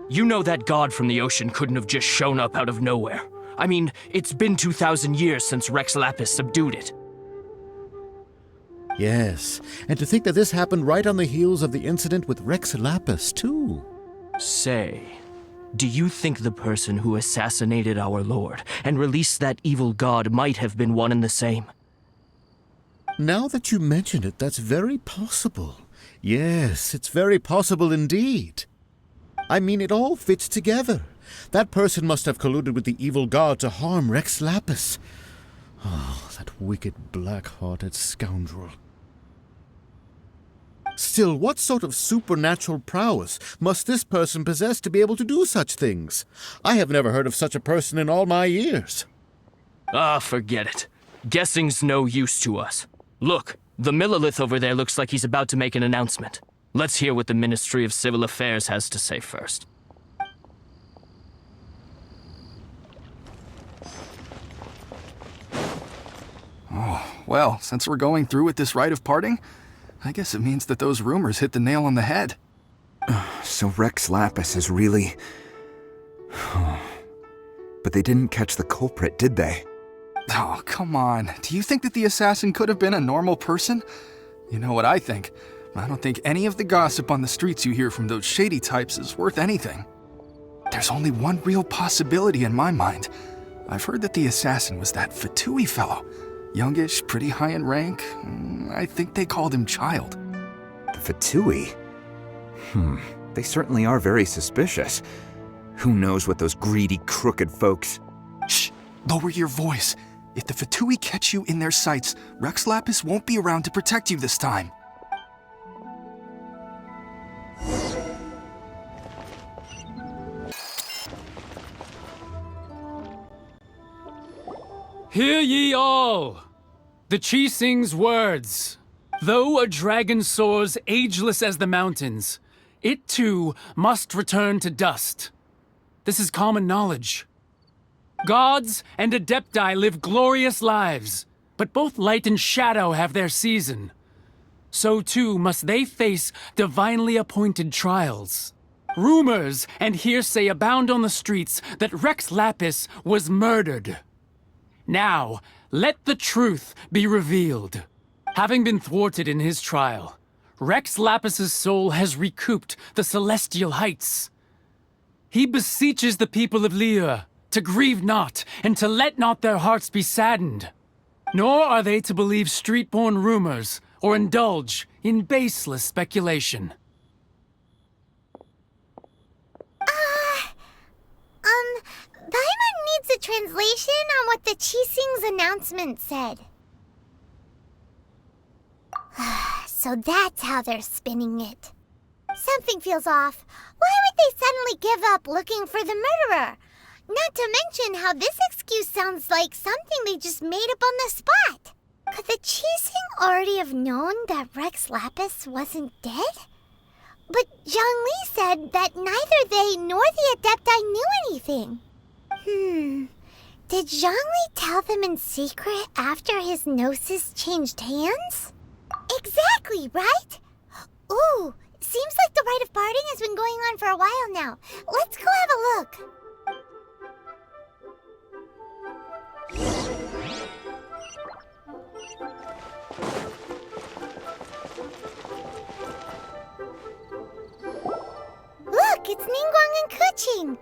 You know that god from the ocean couldn't have just shown up out of nowhere. I mean, it's been 2,000 years since Rex Lapis subdued it. Yes, and to think that this happened right on the heels of the incident with Rex Lapis, too. Say, do you think the person who assassinated our lord and released that evil god might have been one and the same? Now that you mention it, that's very possible. Yes, it's very possible indeed. I mean, it all fits together. That person must have colluded with the evil god to harm Rex Lapis. Oh, that wicked, black-hearted scoundrel. Still, what sort of supernatural prowess must this person possess to be able to do such things? I have never heard of such a person in all my years. Ah, forget it. Guessing's no use to us. Look, the Millilith over there looks like he's about to make an announcement. Let's hear what the Ministry of Civil Affairs has to say first. Oh, well, since we're going through with this rite of parting, I guess it means that those rumors hit the nail on the head. So Rex Lapis is really... But they didn't catch the culprit, did they? Oh, come on. Do you think that the assassin could have been a normal person? You know what I think. I don't think any of the gossip on the streets you hear from those shady types is worth anything. There's only one real possibility in my mind. I've heard that the assassin was that Fatui fellow. Youngish, pretty high in rank. I think they called him Child. The Fatui? They certainly are very suspicious. Who knows what those greedy, crooked folks... Shh! Lower your voice. If the Fatui catch you in their sights, Rex Lapis won't be around to protect you this time. Hear ye all! The Chi-Sing's words. Though a dragon soars ageless as the mountains, it too must return to dust. This is common knowledge. Gods and Adepti live glorious lives, but both light and shadow have their season. So too must they face divinely appointed trials. Rumors and hearsay abound on the streets that Rex Lapis was murdered. Now, let the truth be revealed. Having been thwarted in his trial, Rex Lapis's soul has recouped the celestial heights. He beseeches the people of Liyue to grieve not and to let not their hearts be saddened. Nor are they to believe street-born rumors or indulge in baseless speculation. Paimon needs a translation on what the Chi-Sing's announcement said. So that's how they're spinning it. Something feels off. Why would they suddenly give up looking for the murderer? Not to mention how this excuse sounds like something they just made up on the spot. Could the Chi-Sing already have known that Rex Lapis wasn't dead? But Zhongli said that neither they nor the Adepti knew anything. Did Zhongli tell them in secret after his gnosis changed hands? Exactly, right? Ooh, seems like the rite of parting has been going on for a while now. Let's go have a look. Look, it's Ningguang and Keqing.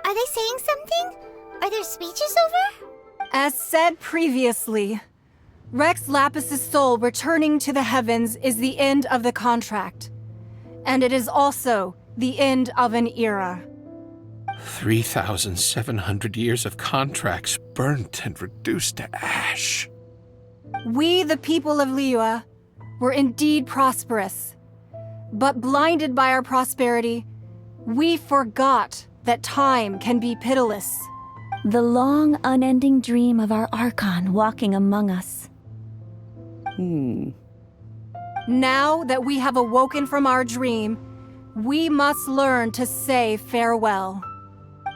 Are they saying something? Are there speeches over? As said previously, Rex Lapis's soul returning to the heavens is the end of the contract. And it is also the end of an era. 3,700 years of contracts burnt and reduced to ash. We, the people of Liyue, were indeed prosperous. But blinded by our prosperity, we forgot that time can be pitiless. The long, unending dream of our Archon walking among us. Now that we have awoken from our dream, we must learn to say farewell.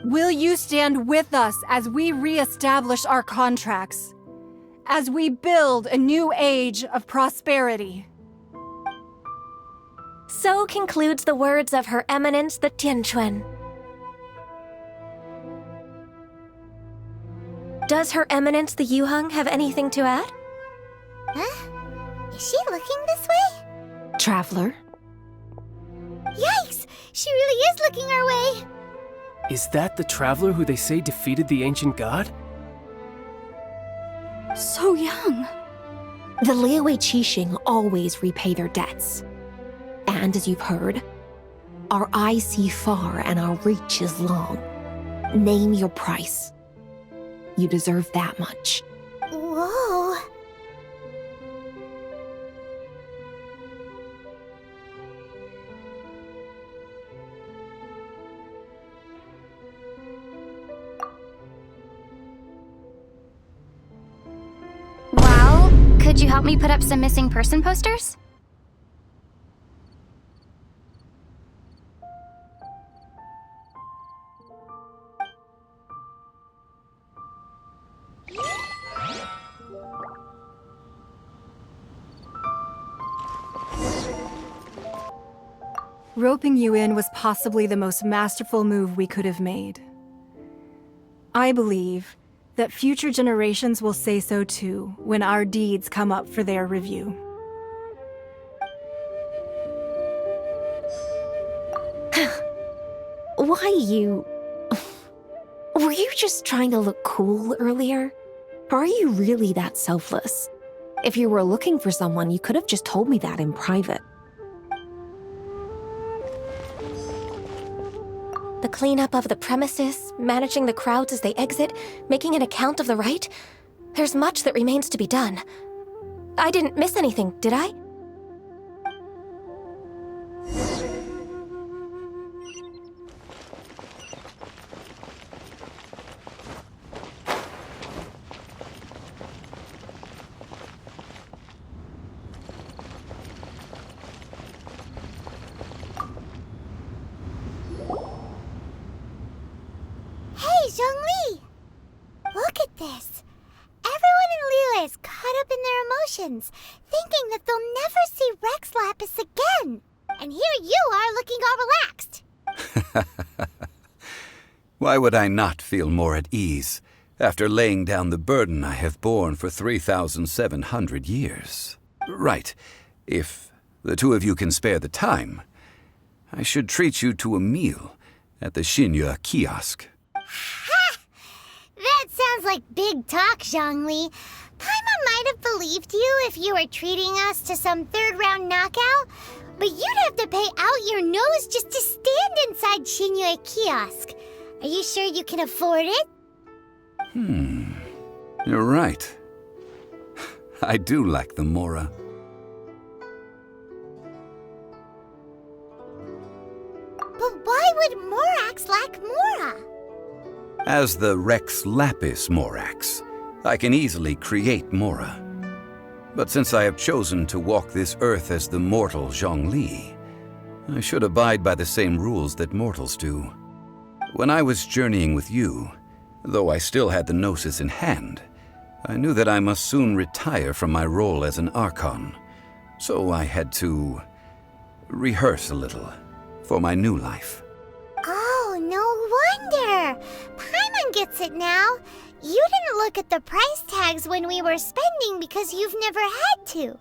Will you stand with us as we re-establish our contracts? As we build a new age of prosperity? So concludes the words of Her Eminence the Tianquan. Does Her Eminence the Yuheng have anything to add? Huh? Is she looking this way? Traveler. Yikes! She really is looking our way! Is that the traveler who they say defeated the ancient god? So young. The Liyue Qixing always repay their debts. And as you've heard, our eyes see far and our reach is long. Name your price. You deserve that much. Whoa. Well, could you help me put up some missing person posters? Roping you in was possibly the most masterful move we could have made. I believe that future generations will say so too when our deeds come up for their review. Why you... Were you just trying to look cool earlier? Or are you really that selfless? If you were looking for someone, you could have just told me that in private. The cleanup of the premises, managing the crowds as they exit, making an account of the rite. There's much that remains to be done. I didn't miss anything, did I? Hey, Zhongli! Look at this. Everyone in Liyue is caught up in their emotions, thinking that they'll never see Rex Lapis again. And here you are looking all relaxed. Why would I not feel more at ease after laying down the burden I have borne for 3,700 years? Right. If the two of you can spare the time, I should treat you to a meal at the Xinyue kiosk. Ha! That sounds like big talk, Zhongli. Paimon might have believed you if you were treating us to some third-round knockout, but you'd have to pay out your nose just to stand inside Xinyue kiosk. Are you sure you can afford it? You're right. I do lack the mora. But why would Morax lack Mora? As the Rex Lapis Morax, I can easily create mora. But since I have chosen to walk this earth as the mortal Zhongli, I should abide by the same rules that mortals do. When I was journeying with you, though I still had the Gnosis in hand, I knew that I must soon retire from my role as an Archon, so I had to rehearse a little for my new life. Oh, no wonder. Paimon gets it now. You didn't look at the price tags when we were spending because you've never had to.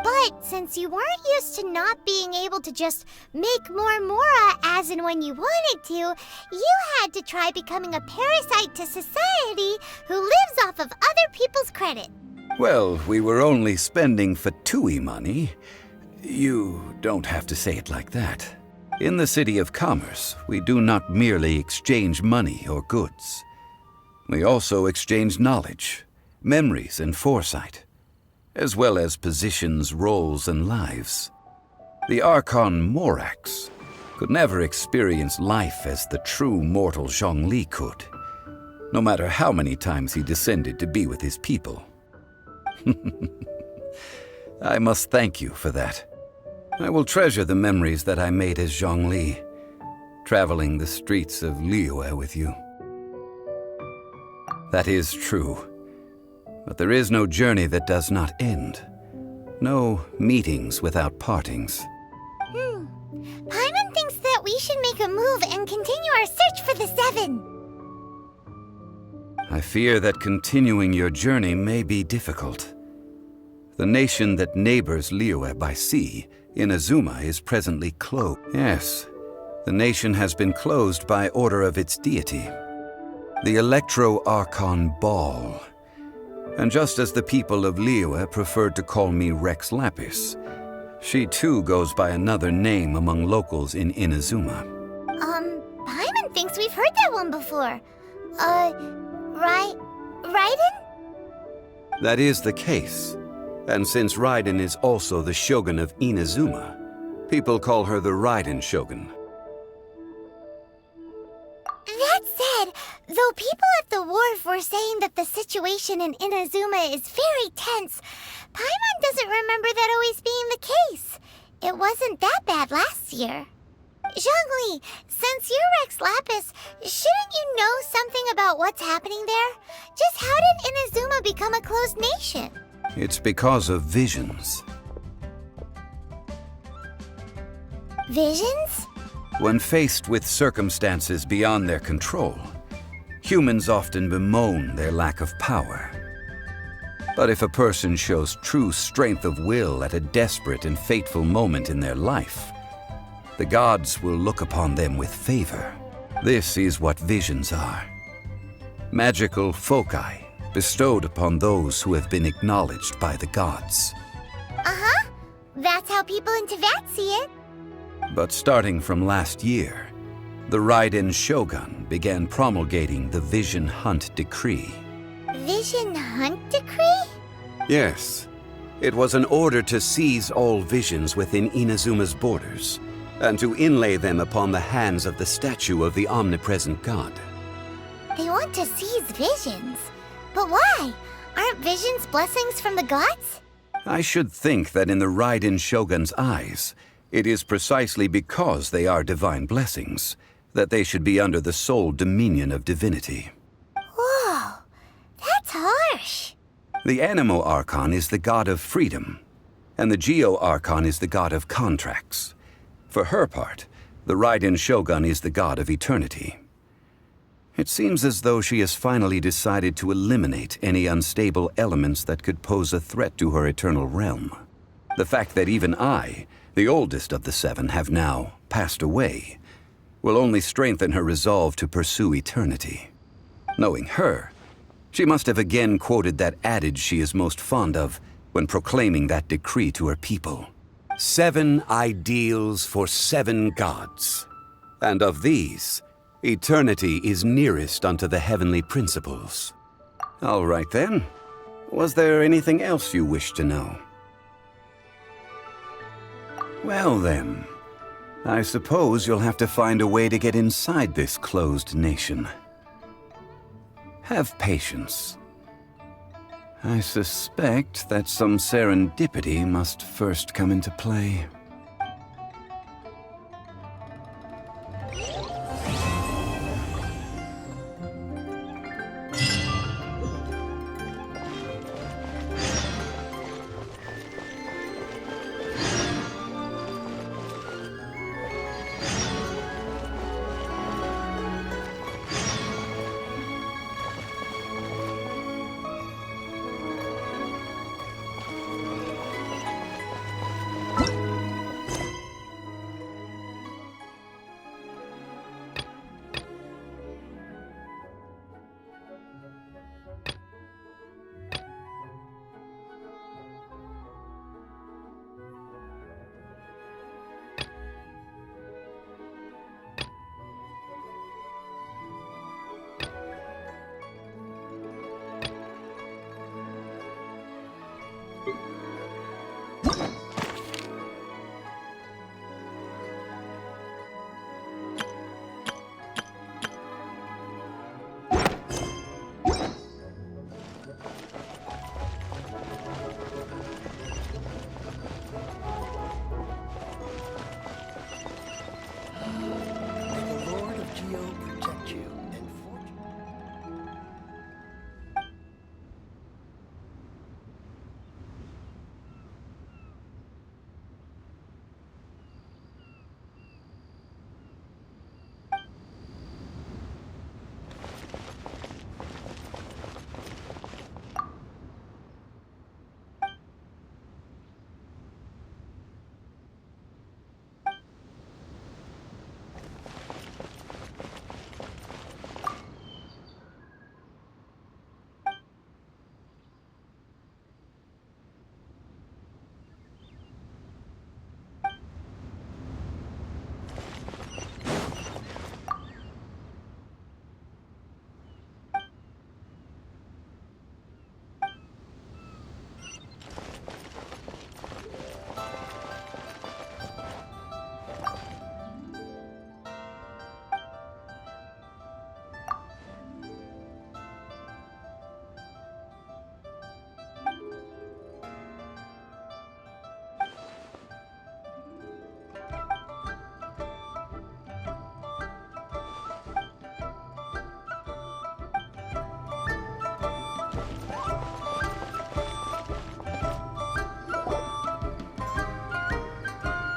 But since you weren't used to not being able to just make more Mora as and when you wanted to, you had to try becoming a parasite to society who lives off of other people's credit. Well, we were only spending Fatui money. You don't have to say it like that. In the City of Commerce, we do not merely exchange money or goods. We also exchange knowledge, memories, and foresight, as well as positions, roles, and lives. The Archon Morax could never experience life as the true mortal Zhongli could, no matter how many times he descended to be with his people. I must thank you for that. I will treasure the memories that I made as Zhongli, traveling the streets of Liyue with you. That is true. But there is no journey that does not end. No meetings without partings. Paimon thinks that we should make a move and continue our search for the Seven. I fear that continuing your journey may be difficult. The nation that neighbors Liyue by sea, Inazuma, is presently closed. Yes, the nation has been closed by order of its deity, the Electro-Archon Ball. And just as the people of Liyue preferred to call me Rex Lapis, she too goes by another name among locals in Inazuma. Paimon thinks we've heard that one before. Raiden? That is the case. And since Raiden is also the shogun of Inazuma, people call her the Raiden Shogun. That said, though people at the wharf were saying that the situation in Inazuma is very tense, Paimon doesn't remember that always being the case. It wasn't that bad last year. Zhongli, since you're Rex Lapis, shouldn't you know something about what's happening there? Just how did Inazuma become a closed nation? It's because of visions. Visions? When faced with circumstances beyond their control, humans often bemoan their lack of power. But if a person shows true strength of will at a desperate and fateful moment in their life, the gods will look upon them with favor. This is what visions are. Magical foci bestowed upon those who have been acknowledged by the gods. Uh-huh. That's how people in Teyvat see it. But starting from last year, the Raiden Shogun began promulgating the Vision Hunt Decree. Vision Hunt Decree? Yes. It was an order to seize all visions within Inazuma's borders, and to inlay them upon the hands of the statue of the omnipresent god. They want to seize visions. But why? Aren't visions blessings from the gods? I should think that in the Raiden Shogun's eyes, it is precisely because they are divine blessings that they should be under the sole dominion of divinity. Whoa, that's harsh. The Animo Archon is the god of freedom, and the Geo Archon is the god of contracts. For her part, the Raiden Shogun is the god of eternity. It seems as though she has finally decided to eliminate any unstable elements that could pose a threat to her eternal realm. The fact that even I, the oldest of the seven, have now passed away, will only strengthen her resolve to pursue eternity. Knowing her, she must have again quoted that adage she is most fond of when proclaiming that decree to her people. 7 ideals for 7 gods. And of these, eternity is nearest unto the heavenly principles. All right then. Was there anything else you wish to know? Well then, I suppose you'll have to find a way to get inside this closed nation. Have patience. I suspect that some serendipity must first come into play.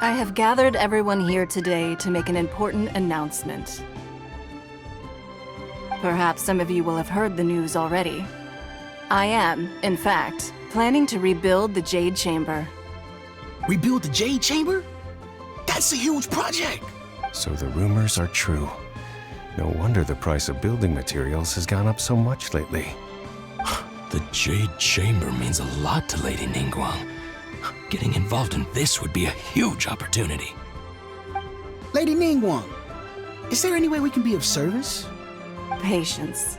I have gathered everyone here today to make an important announcement. Perhaps some of you will have heard the news already. I am, in fact, planning to rebuild the Jade Chamber. Rebuild the Jade Chamber? That's a huge project! So the rumors are true. No wonder the price of building materials has gone up so much lately. The Jade Chamber means a lot to Lady Ningguang. Getting involved in this would be a huge opportunity. Lady Ningguang, is there any way we can be of service? Patience.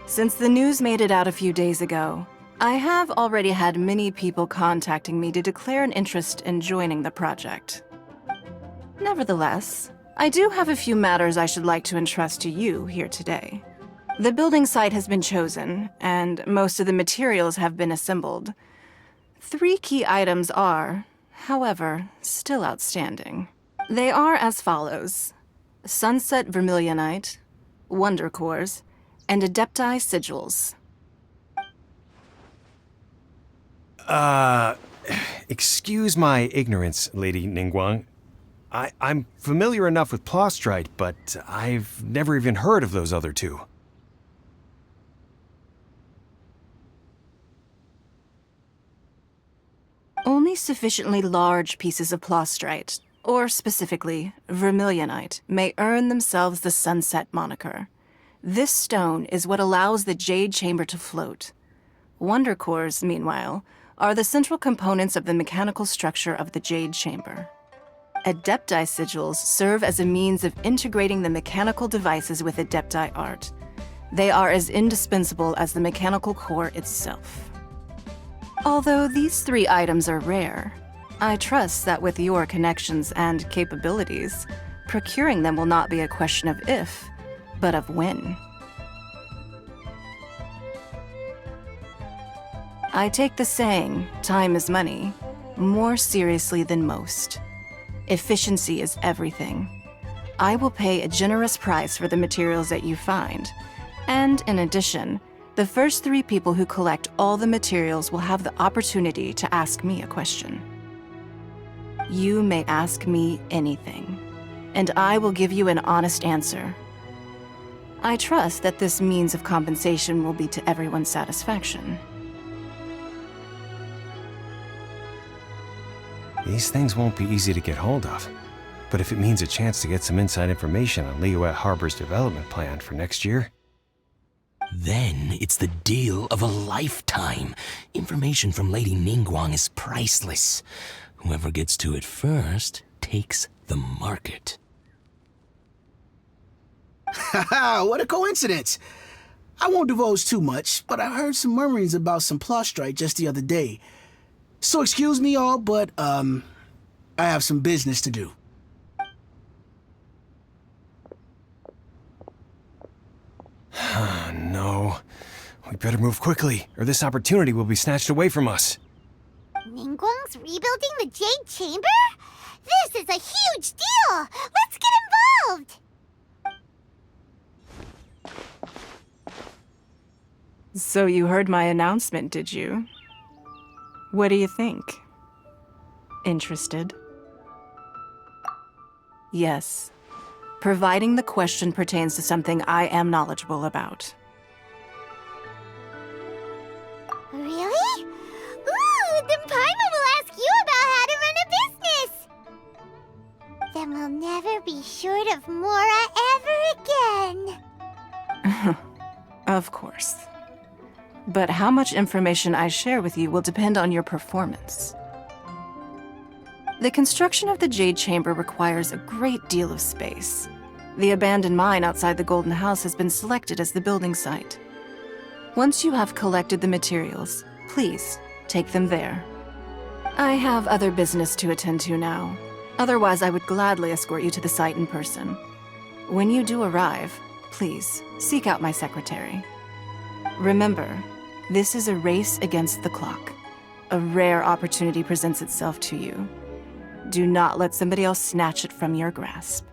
Since the news made it out a few days ago, I have already had many people contacting me to declare an interest in joining the project. Nevertheless, I do have a few matters I should like to entrust to you here today. The building site has been chosen, and most of the materials have been assembled. 3 key items are, however, still outstanding. They are as follows: Sunset Vermilionite, Wonder Cores, and Adepti Sigils. Excuse my ignorance, Lady Ningguang. I'm familiar enough with Plostrite, but I've never even heard of those other 2. Only sufficiently large pieces of Plostrite, or specifically Vermilionite, may earn themselves the Sunset moniker. This stone is what allows the Jade Chamber to float. Wonder Cores, meanwhile, are the central components of the mechanical structure of the Jade Chamber. Adepti Sigils serve as a means of integrating the mechanical devices with Adepti art. They are as indispensable as the mechanical core itself. Although these 3 items are rare, I trust that with your connections and capabilities, procuring them will not be a question of if, but of when. I take the saying, time is money, more seriously than most. Efficiency is everything. I will pay a generous price for the materials that you find, and in addition, the first 3 people who collect all the materials will have the opportunity to ask me a question. You may ask me anything, and I will give you an honest answer. I trust that this means of compensation will be to everyone's satisfaction. These things won't be easy to get hold of, but if it means a chance to get some inside information on Liyuet Harbor's development plan for next year... Then it's the deal of a lifetime. Information from Lady Ningguang is priceless. Whoever gets to it first takes the market. Haha, what a coincidence! I won't divulge too much, but I heard some murmurings about some Plostrite just the other day. So excuse me all, but, I have some business to do. No. We better move quickly, or this opportunity will be snatched away from us. Ningguang's rebuilding the Jade Chamber? This is a huge deal! Let's get involved! So you heard my announcement, did you? What do you think? Interested? Yes. Providing the question pertains to something I am knowledgeable about. Really? Ooh, then Paimon will ask you about how to run a business! Then we'll never be short of Mora ever again. Of course. But how much information I share with you will depend on your performance. The construction of the Jade Chamber requires a great deal of space. The abandoned mine outside the Golden House has been selected as the building site. Once you have collected the materials, please take them there. I have other business to attend to now. Otherwise, I would gladly escort you to the site in person. When you do arrive, please seek out my secretary. Remember, this is a race against the clock. A rare opportunity presents itself to you. Do not let somebody else snatch it from your grasp.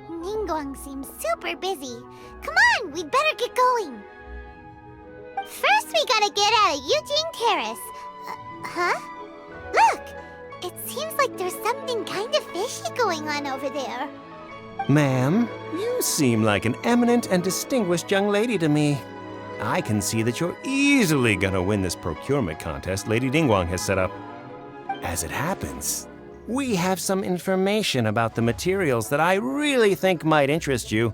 Ningguang seems super busy. Come on, we'd better get going. First, we gotta get out of Eugene Terrace. Huh? Look! It seems like there's something kind of fishy going on over there. Ma'am, you seem like an eminent and distinguished young lady to me. I can see that you're easily gonna win this procurement contest Lady Ningguang has set up. As it happens, we have some information about the materials that I really think might interest you.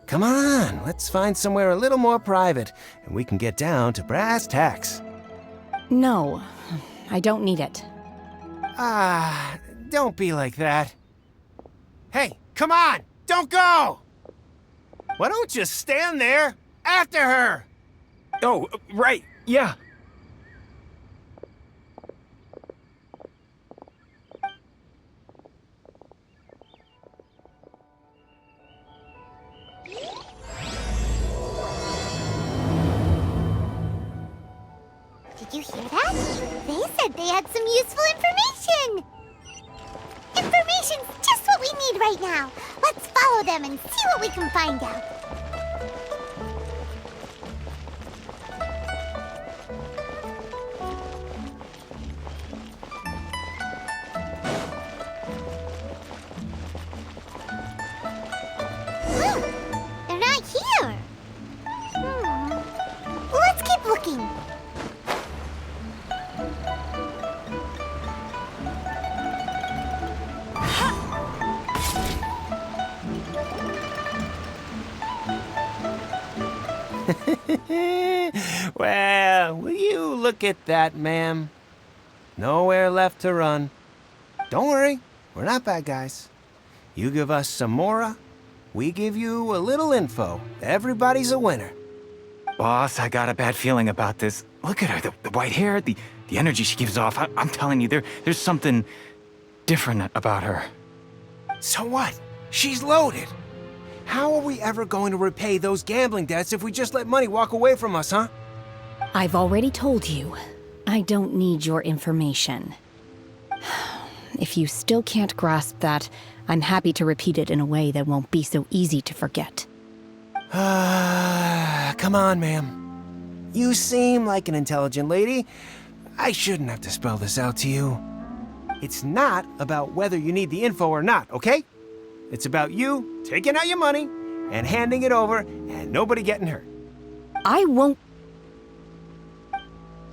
Come on, let's find somewhere a little more private, and we can get down to brass tacks. No, I don't need it. Don't be like that. Hey, come on, don't go! Why don't you stand there after her? Oh, right, yeah. Did you hear that? They said they had some useful information! Information's just what we need right now. Let's follow them and see what we can find out. They're not here. Let's keep looking. Well, will you look at that, ma'am? Nowhere left to run. Don't worry, we're not bad guys. You give us some mora, we give you a little info. Everybody's a winner. Boss, I got a bad feeling about this. Look at her, the white hair, the energy she gives off. I'm telling you, there's something different about her. So what? She's loaded. How are we ever going to repay those gambling debts if we just let money walk away from us, huh? I've already told you, I don't need your information. If you still can't grasp that, I'm happy to repeat it in a way that won't be so easy to forget. Come on, ma'am. You seem like an intelligent lady. I shouldn't have to spell this out to you. It's not about whether you need the info or not, okay? It's about you taking out your money and handing it over and nobody getting hurt. I won't.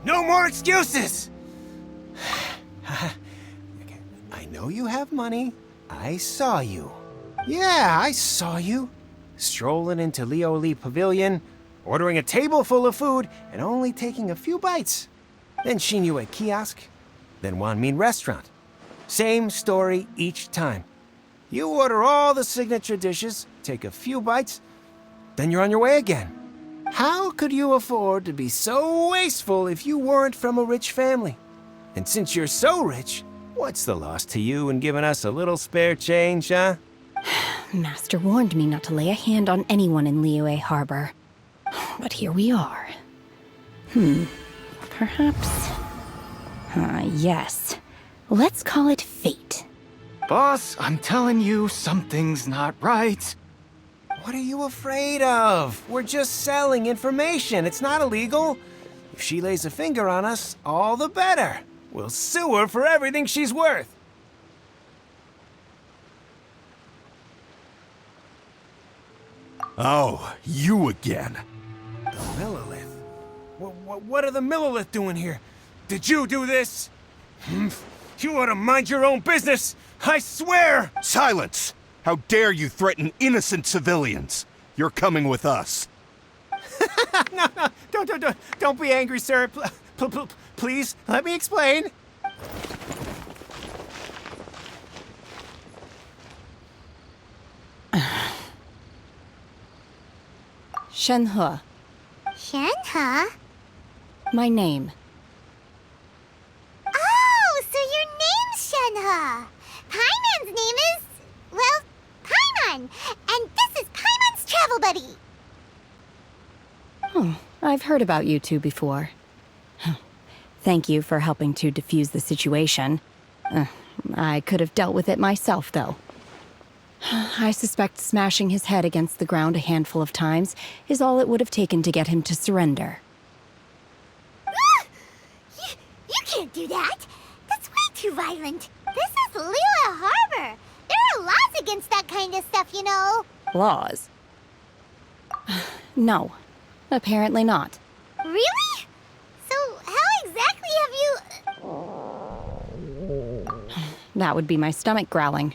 No more excuses! I know you have money. I saw you. Yeah, I saw you. Strolling into Leo Lee Pavilion, ordering a table full of food, and only taking a few bites. Then Shinyue Kiosk, then Wanmin Restaurant. Same story each time. You order all the signature dishes, take a few bites, then you're on your way again. How could you afford to be so wasteful if you weren't from a rich family? And since you're so rich, what's the loss to you in giving us a little spare change, huh? Master warned me not to lay a hand on anyone in Liyue Harbor. But here we are. Perhaps... yes. Let's call it fate. Boss, I'm telling you, something's not right. What are you afraid of? We're just selling information. It's not illegal. If she lays a finger on us, all the better. We'll sue her for everything she's worth. Oh, you again. The Millilith? What are the Millilith doing here? Did you do this? You ought to mind your own business! I swear! Silence! How dare you threaten innocent civilians? You're coming with us. No, don't be angry, sir. Please, let me explain. Shenhe. Shenhe? My name. Oh, so your name's Shenhe. Paimon's name is, well, Paimon. And this is Paimon's travel buddy. Oh, I've heard about you two before. Thank you for helping to defuse the situation. I could have dealt with it myself, though. I suspect smashing his head against the ground a handful of times is all it would have taken to get him to surrender. You can't do that. That's way too violent. This is Liyue Harbor. There are laws against that kind of stuff, you know. Laws? No, apparently not. Really? So how exactly have you... That would be my stomach growling.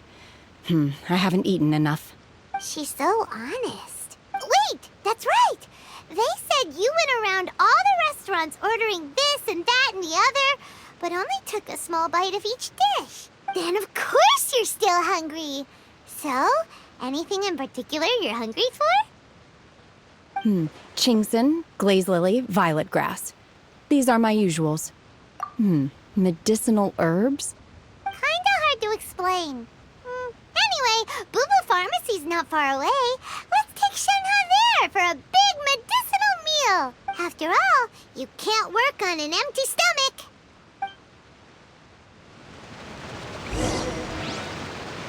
I haven't eaten enough. She's so honest. Wait, that's right. They said you went around all the restaurants ordering this and that and the other, but only took a small bite of each dish. Then of course you're still hungry. So, anything in particular you're hungry for? Chingson, glaze lily, violet grass. These are my usuals. Medicinal herbs? Kinda hard to explain. Anyway, Booba Pharmacy's not far away. Let's take Shenhe there for a big medicinal meal. After all, you can't work on an empty stomach.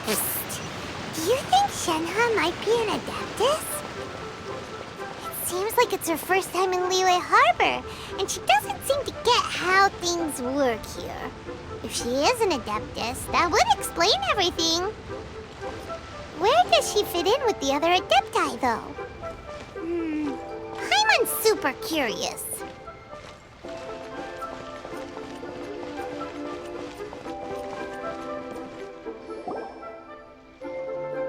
Psst. Do you think Shenhe might be an Adeptus? It seems like it's her first time in Liyue Harbor, and she doesn't seem to get how things work here. If she is an Adeptus, that would explain everything. Where does she fit in with the other Adepti, though? Paimon's super curious.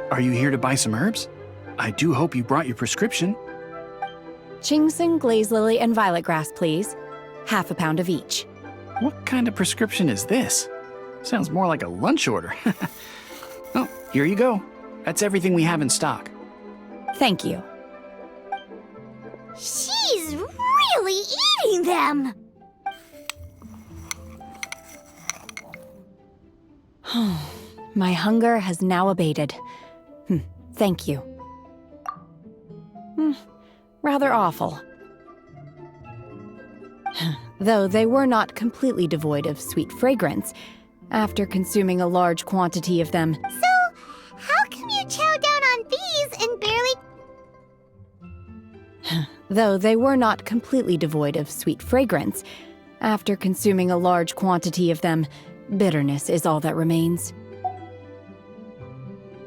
Are you here to buy some herbs? I do hope you brought your prescription. Chingson, glaze lily, and violet grass, please. Half a pound of each. What kind of prescription is this? Sounds more like a lunch order. Oh, here you go. That's everything we have in stock. Thank you. She's really eating them! My hunger has now abated. Thank you. Rather awful. Though they were not completely devoid of sweet fragrance, after consuming a large quantity of them. So, how come you chow down on these and barely... Though they were not completely devoid of sweet fragrance, after consuming a large quantity of them, bitterness is all that remains.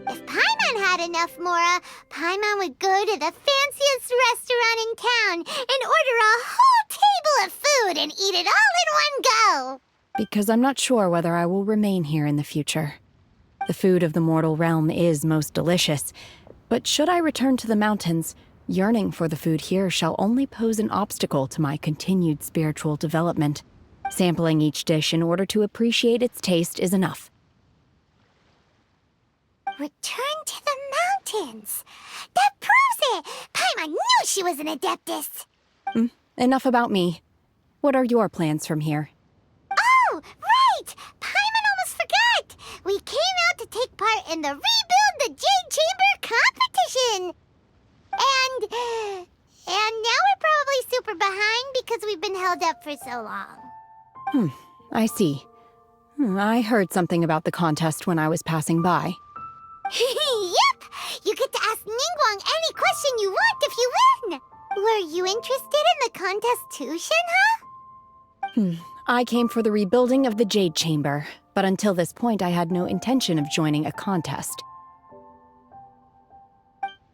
If Paimon had enough Mora, Paimon would go to the fanciest restaurant in town and order a whole table of food and eat it all in one go! Because I'm not sure whether I will remain here in the future. The food of the mortal realm is most delicious, but should I return to the mountains, yearning for the food here shall only pose an obstacle to my continued spiritual development. Sampling each dish in order to appreciate its taste is enough. Return to the mountains! That proves it! Paimon knew she was an Adeptus! Enough about me. What are your plans from here? Oh, right! Paimon almost forgot! We came out to take part in the Rebuild the Jade Chamber competition! And now we're probably super behind because we've been held up for so long. I see. I heard something about the contest when I was passing by. Yep! You get to ask Ningguang any question you want if you win! Were you interested in the contest too, Shenhe? I came for the rebuilding of the Jade Chamber, but until this point I had no intention of joining a contest.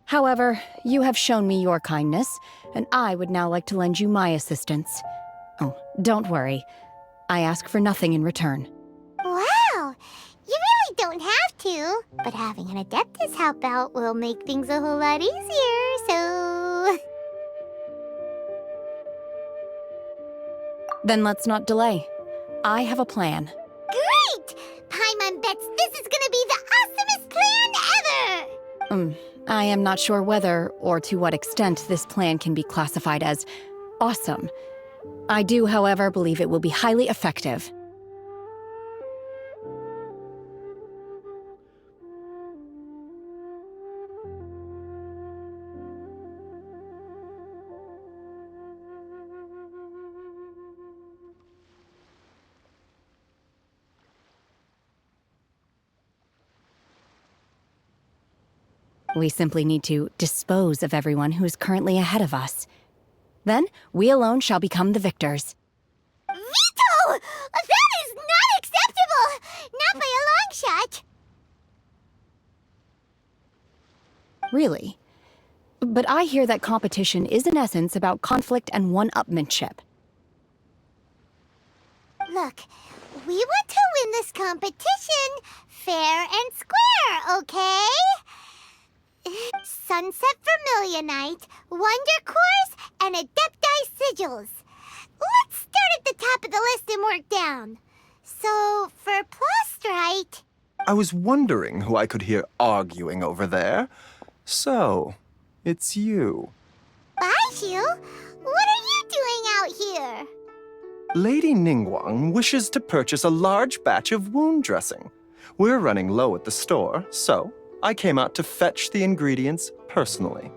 However, you have shown me your kindness, and I would now like to lend you my assistance. Oh, don't worry. I ask for nothing in return. Wow! You really don't have to, but having an Adeptus help out will make things a whole lot easier, so... Then let's not delay. I have a plan. Great! Paimon bets this is gonna be the awesomest plan ever! I am not sure whether or to what extent this plan can be classified as awesome. I do, however, believe it will be highly effective. We simply need to dispose of everyone who is currently ahead of us. Then, we alone shall become the victors. Veto! That is not acceptable! Really? But I hear that competition is in essence about conflict and one-upmanship. Look, we want to win this competition fair and square, okay? Sunset Vermilionite, Wonder Cores, and Adepti Sigils. Let's start at the top of the list and work down. So, for Plostrite... I was wondering who I could hear arguing over there. So, it's you. Baiju? What are you doing out here? Lady Ningguang wishes to purchase a large batch of wound dressing. We're running low at the store, so I came out to fetch the ingredients personally.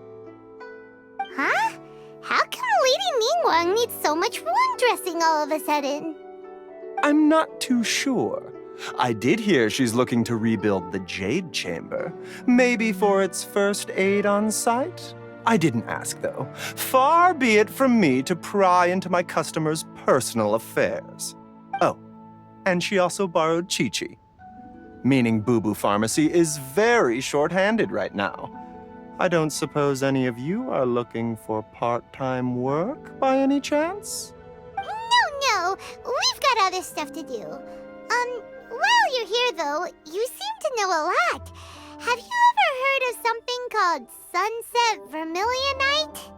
Huh? How come Lady Ningguang needs so much wound dressing all of a sudden? I'm not too sure. I did hear she's looking to rebuild the Jade Chamber. Maybe for its first aid on site? I didn't ask, though. Far be it from me to pry into my customers' personal affairs. Oh, and she also borrowed Chi-Chi. Meaning Boo Boo Pharmacy is very short-handed right now. I don't suppose any of you are looking for part-time work by any chance? No, we've got other stuff to do. While you're here though, you seem to know a lot. Have you ever heard of something called Sunset Vermilionite?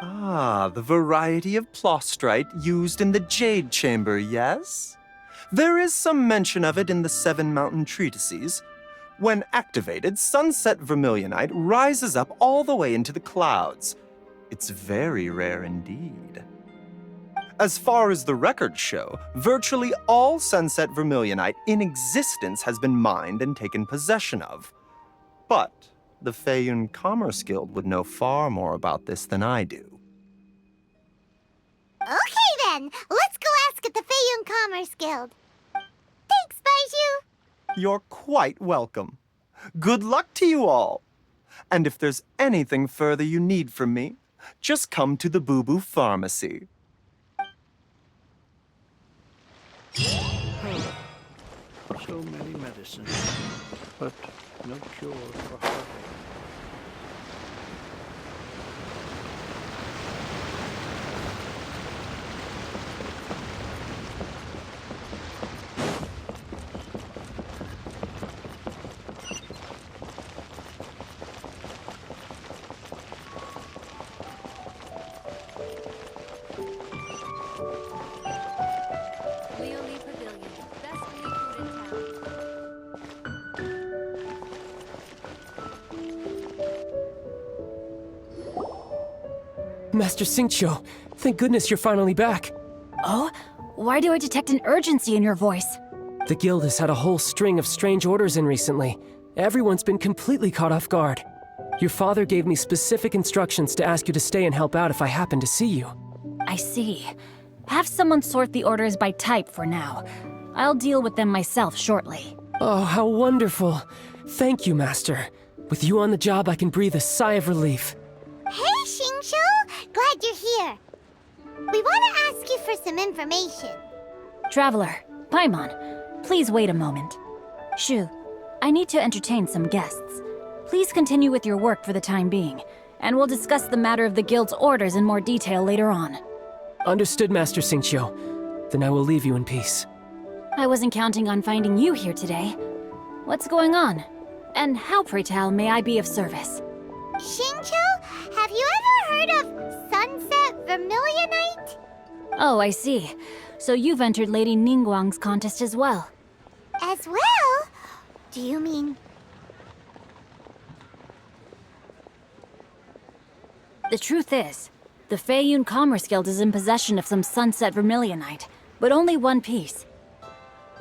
Ah, the variety of plostrite used in the Jade Chamber, yes? There is some mention of it in the Seven Mountain Treatises. When activated, Sunset Vermilionite rises up all the way into the clouds. It's very rare indeed. As far as the records show, virtually all Sunset Vermilionite in existence has been mined and taken possession of. But the Feiyun Commerce Guild would know far more about this than I do. Okay then, let's go ask at the Feiyun Commerce Guild. Thanks, Baiju. You're quite welcome. Good luck to you all. And if there's anything further you need from me, just come to the Boo Boo Pharmacy. So many medicines, but no cure for heartache. Master Xingqiu, thank goodness you're finally back. Oh? Why do I detect an urgency in your voice? The guild has had a whole string of strange orders in recently. Everyone's been completely caught off guard. Your father gave me specific instructions to ask you to stay and help out if I happen to see you. I see. Have someone sort the orders by type for now. I'll deal with them myself shortly. Oh, how wonderful. Thank you, Master. With you on the job, I can breathe a sigh of relief. Hey, Xingqiu! Glad you're here. We want to ask you for some information. Traveler, Paimon, please wait a moment. Shu, I need to entertain some guests. Please continue with your work for the time being, and we'll discuss the matter of the guild's orders in more detail later on. Understood, Master Xingqiu. Then I will leave you in peace. I wasn't counting on finding you here today. What's going on? And how, pray tell, may I be of service? Xingqiu, have you ever heard of Sunset Vermilionite? Oh, I see. So you've entered Lady Ningguang's contest as well. As well? Do you mean... The truth is, the Feiyun Commerce Guild is in possession of some Sunset Vermilionite, but only one piece.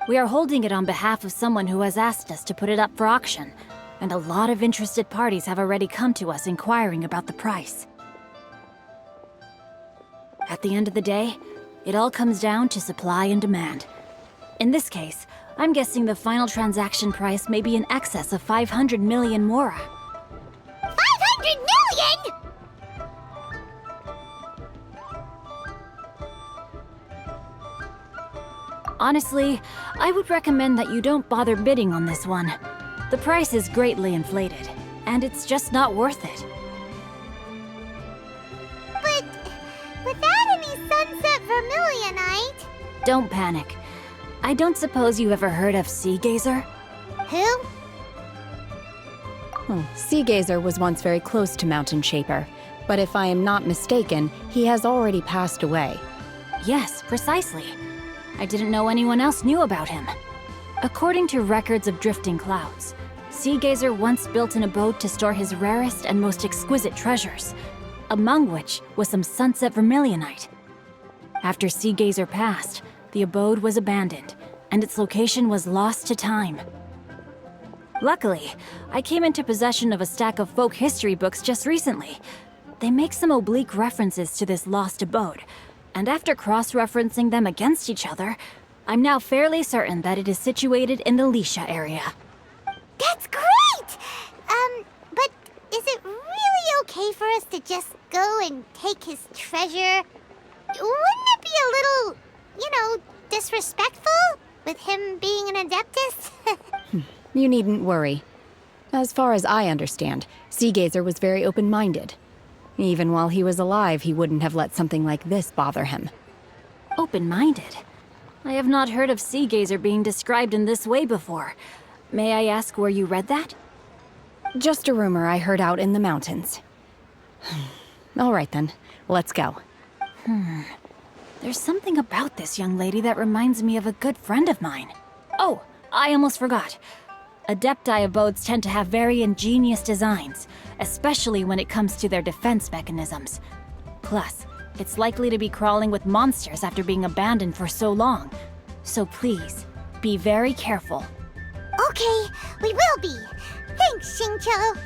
We are holding it on behalf of someone who has asked us to put it up for auction, and a lot of interested parties have already come to us inquiring about the price. At the end of the day, it all comes down to supply and demand. In this case, I'm guessing the final transaction price may be in excess of 500 million mora. 500 million?! Honestly, I would recommend that you don't bother bidding on this one. The price is greatly inflated. and it's just not worth it. But without any sunset vermilionite... Don't panic. I don't suppose you ever heard of Sea Gazer? Who? Sea Gazer was once very close to Mountain Shaper, but if I am not mistaken, he has already passed away. Yes, precisely. I didn't know anyone else knew about him. According to records of drifting clouds, Sea Gazer once built an abode to store his rarest and most exquisite treasures, among which was some sunset vermilionite. After Sea Gazer passed, the abode was abandoned, and its location was lost to time. Luckily, I came into possession of a stack of folk history books just recently. They make some oblique references to this lost abode, and after cross-referencing them against each other, I'm now fairly certain that it is situated in the Lisha area. That's great! But is it really okay for us to just go and take his treasure? Wouldn't it be a little, disrespectful with him being an Adeptus? You needn't worry. As far as I understand, Sea Gazer was very open-minded. Even while he was alive, he wouldn't have let something like this bother him. Open-minded? I have not heard of Sea Gazer being described in this way before. May I ask where you read that? Just a rumor I heard out in the mountains. All right then, let's go. There's something about this young lady that reminds me of a good friend of mine. Oh, I almost forgot. Adepti abodes tend to have very ingenious designs, especially when it comes to their defense mechanisms. Plus, it's likely to be crawling with monsters after being abandoned for so long. So please, be very careful. Okay, we will be. Thanks, Xingqiu.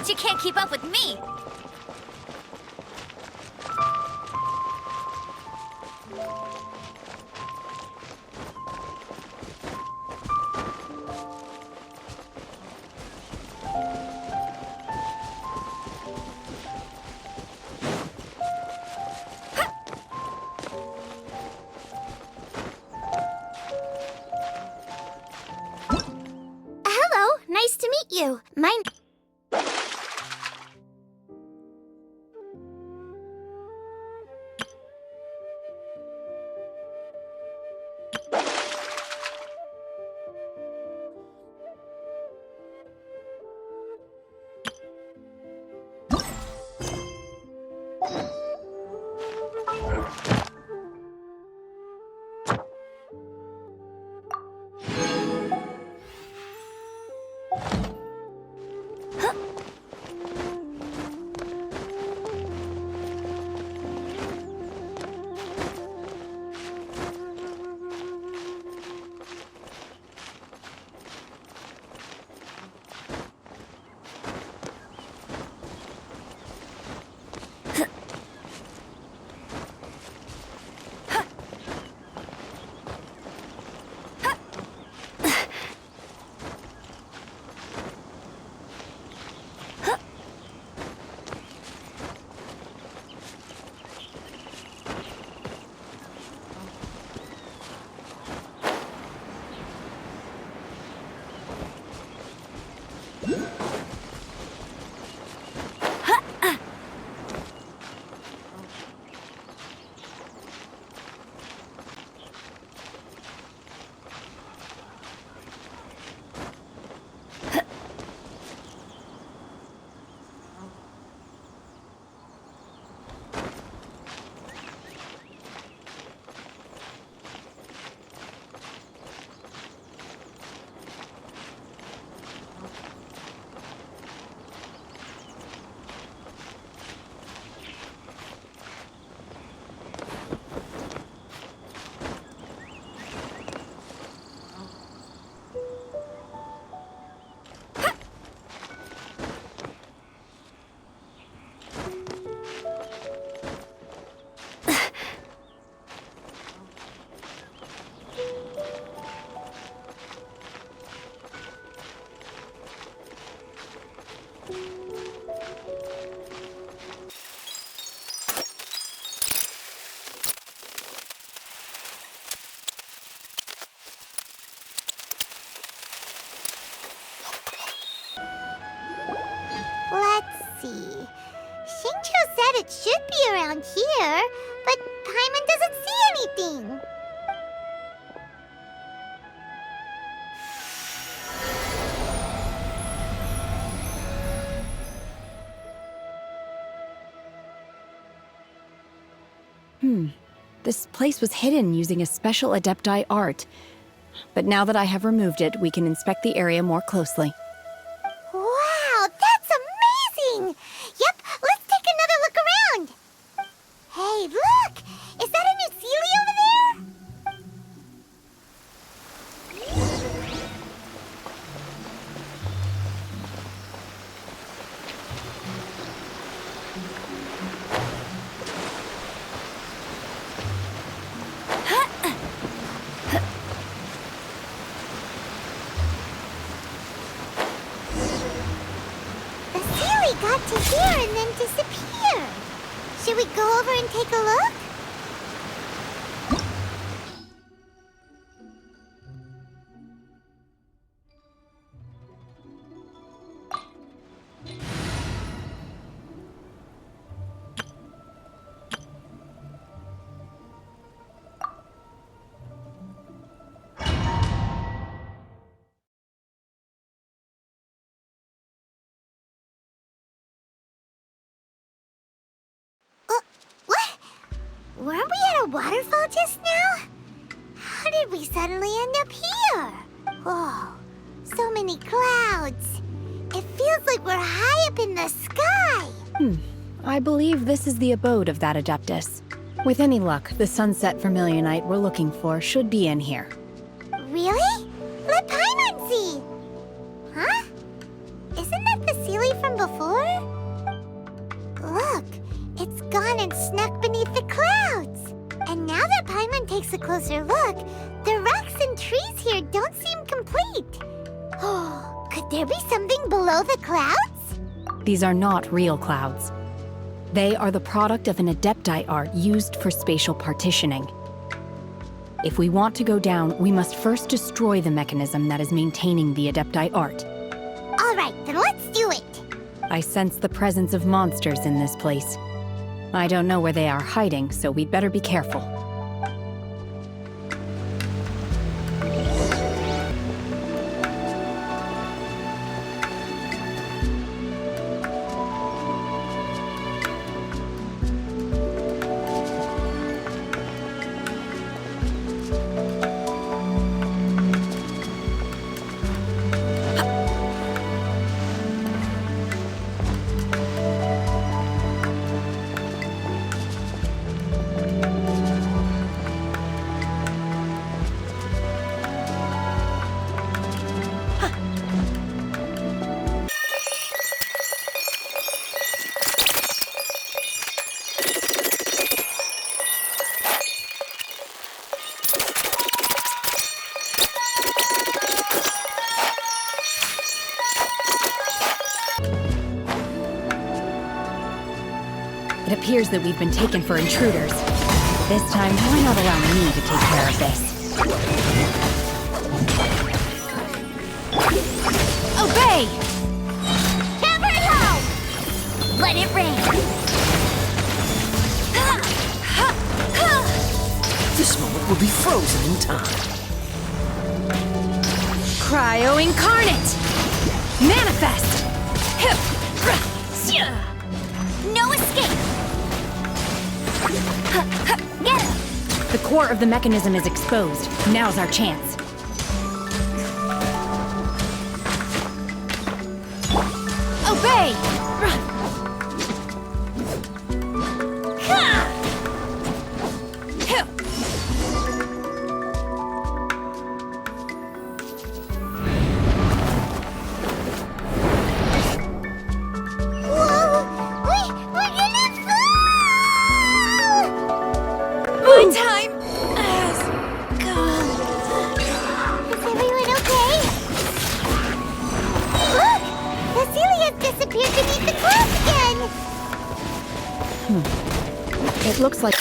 You can't keep up with me! Hello, nice to meet you. should be around here, but Paimon doesn't see anything. This place was hidden using a special Adepti art. But now that I have removed it, we can inspect the area more closely. Wow, that's amazing! Yep, let's take another look around. Hey, look! Is that a new Sealy over there? Got to here and then disappeared. Should we go over and take a look? Weren't we at a waterfall just now? How did we suddenly end up here? Whoa, so many clouds. It feels like we're high up in the sky. I believe this is the abode of that Adeptus. With any luck, the sunset vermilionite we're looking for should be in here. Really? Let Paimon see. Huh? Isn't that the Sealy from before? Look, it's gone and snuck beneath the clouds. And now that Paimon takes a closer look, the rocks and trees here don't seem complete. Oh, could there be something below the clouds? These are not real clouds. They are the product of an Adepti art used for spatial partitioning. If we want to go down, we must first destroy the mechanism that is maintaining the Adepti art. All right, then let's do it. I sense the presence of monsters in this place. I don't know where they are hiding, so we'd better be careful. It appears that we've been taken for intruders. This time, why not allow me to take care of this? Obey! Gabriel! Let it rain! This moment will be frozen in time. Cryo Incarnate! Manifest! No escape! Get him! The core of the mechanism is exposed. Now's our chance. Obey! It looks like...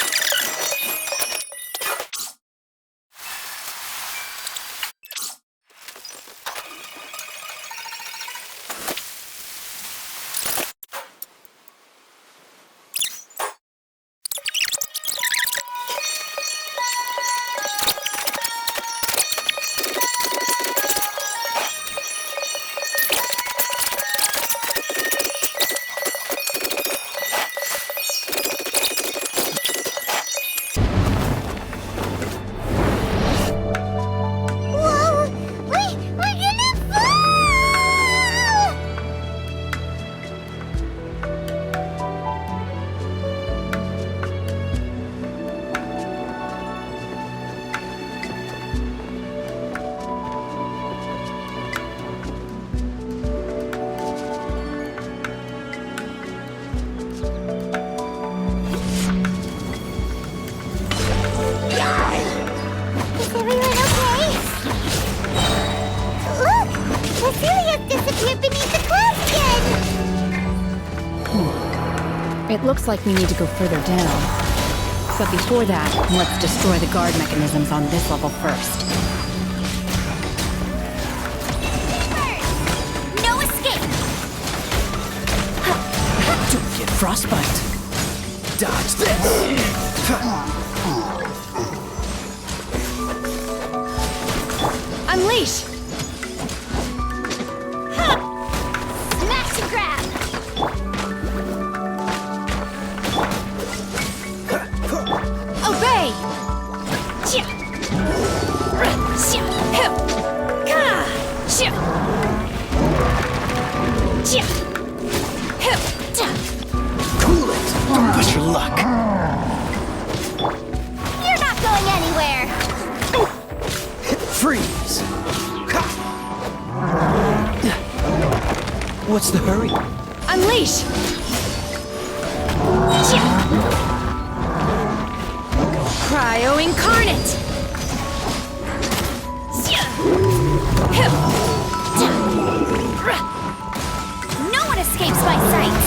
It looks like we need to go further down. But before that, let's destroy the guard mechanisms on this level first. No escape! Don't get frostbite. Dodge this. Unleash! Smash and grab! Obey! Cool it. Don't push your luck. You're not going anywhere! Freeze. What's the hurry? Unleash! Cryo incarnate! No one escapes my sight!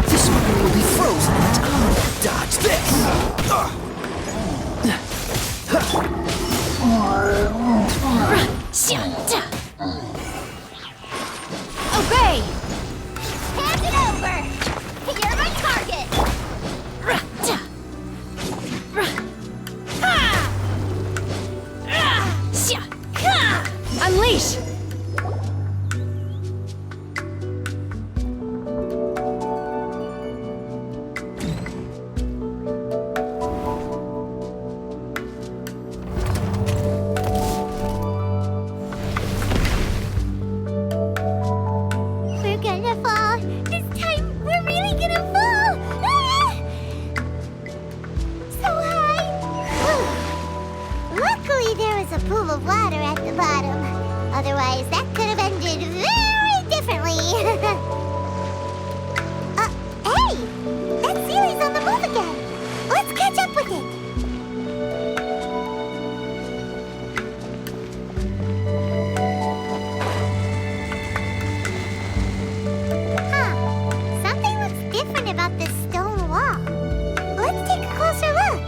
This one will be frozen in time. Dodge this. Obey! Hand it over! You're my target! Unleash! We're gonna fall! This time, we're really gonna fall! Ah! So high! Luckily, there was a pool of water at the bottom. Otherwise, that could have ended very differently. Hey! That series on the move again! Let's catch up with it! Something looks different about this stone wall. Let's take a closer look.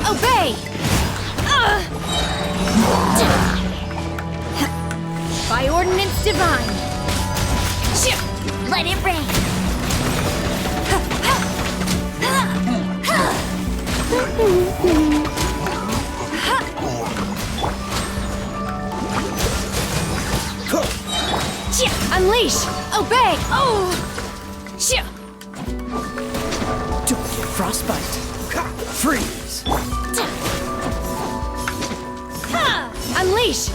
Obey! By ordinance divine! Let it rain. Unleash! Obey! Oh! Don't get frostbite. Freeze. Unleash!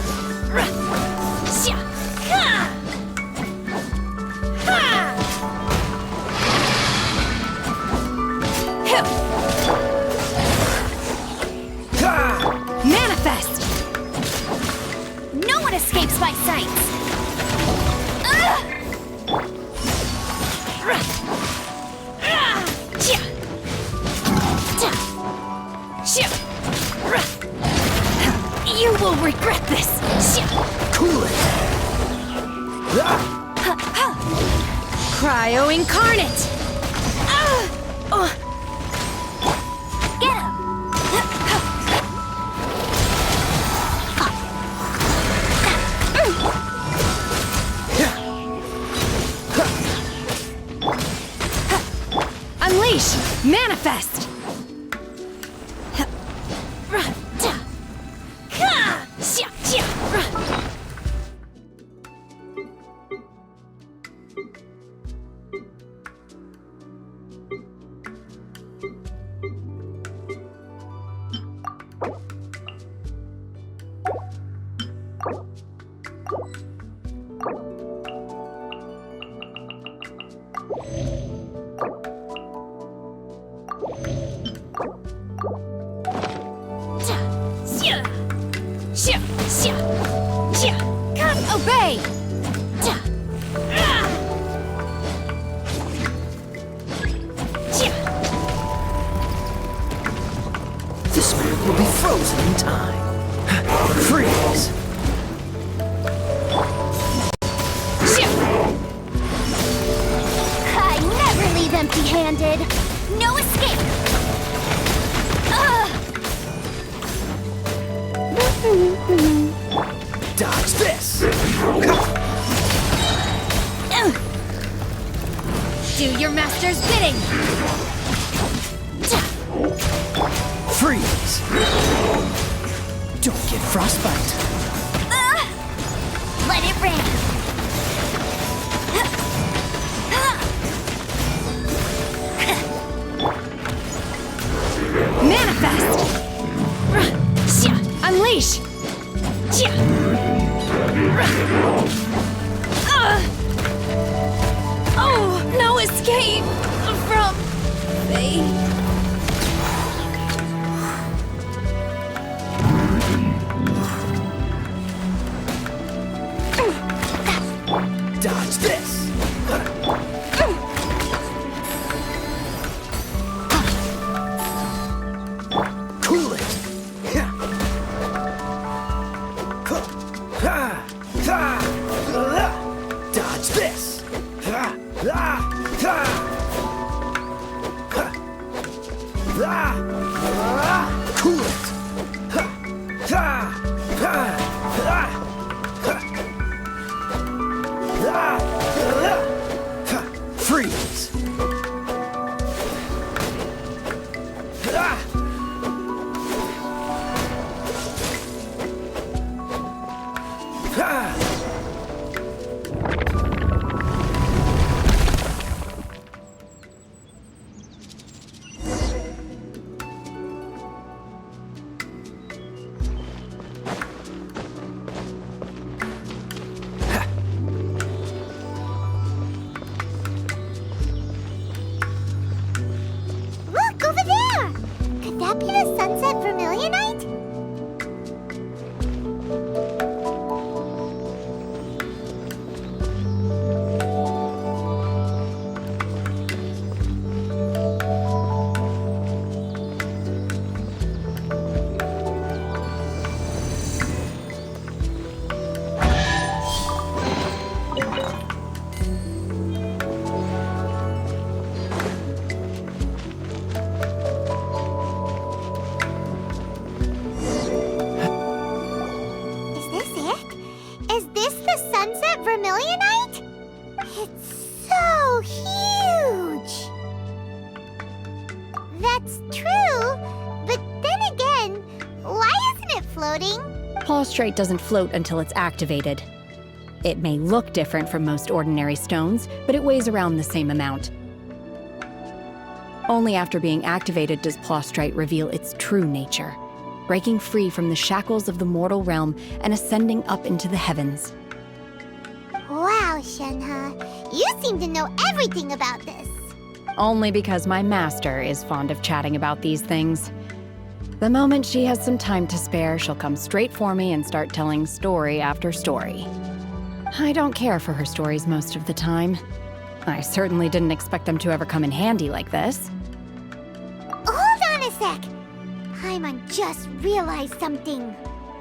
Manifest! No one escapes my sights. You will regret this! Cool it. Cryo incarnate! Get him! Unleash! Manifest! Obey! This man will be frozen in time. Freeze! I never leave empty-handed. No escape. Dodge this! Do your master's bidding! Freeze! Don't get frostbite. Let it rain. Manifest! Unleash! Oh, no escape from Faye. Dodge this! Cool it! Dodge this! Cool it! Freeze! Look, over there! Could that be the Sunset Vermilionite? Is this it? Is this the Sunset Vermilionite? It's so huge! That's true, but then again, why isn't it floating? Plaustrite doesn't float until it's activated. It may look different from most ordinary stones, but it weighs around the same amount. Only after being activated does Plaustrite reveal its true nature, breaking free from the shackles of the mortal realm and ascending up into the heavens. Wow, Shenhe, you seem to know everything about this. Only because my master is fond of chatting about these things. The moment she has some time to spare, she'll come straight for me and start telling story after story. I don't care for her stories most of the time. I certainly didn't expect them to ever come in handy like this. Hold on a sec. Paimon just realized something.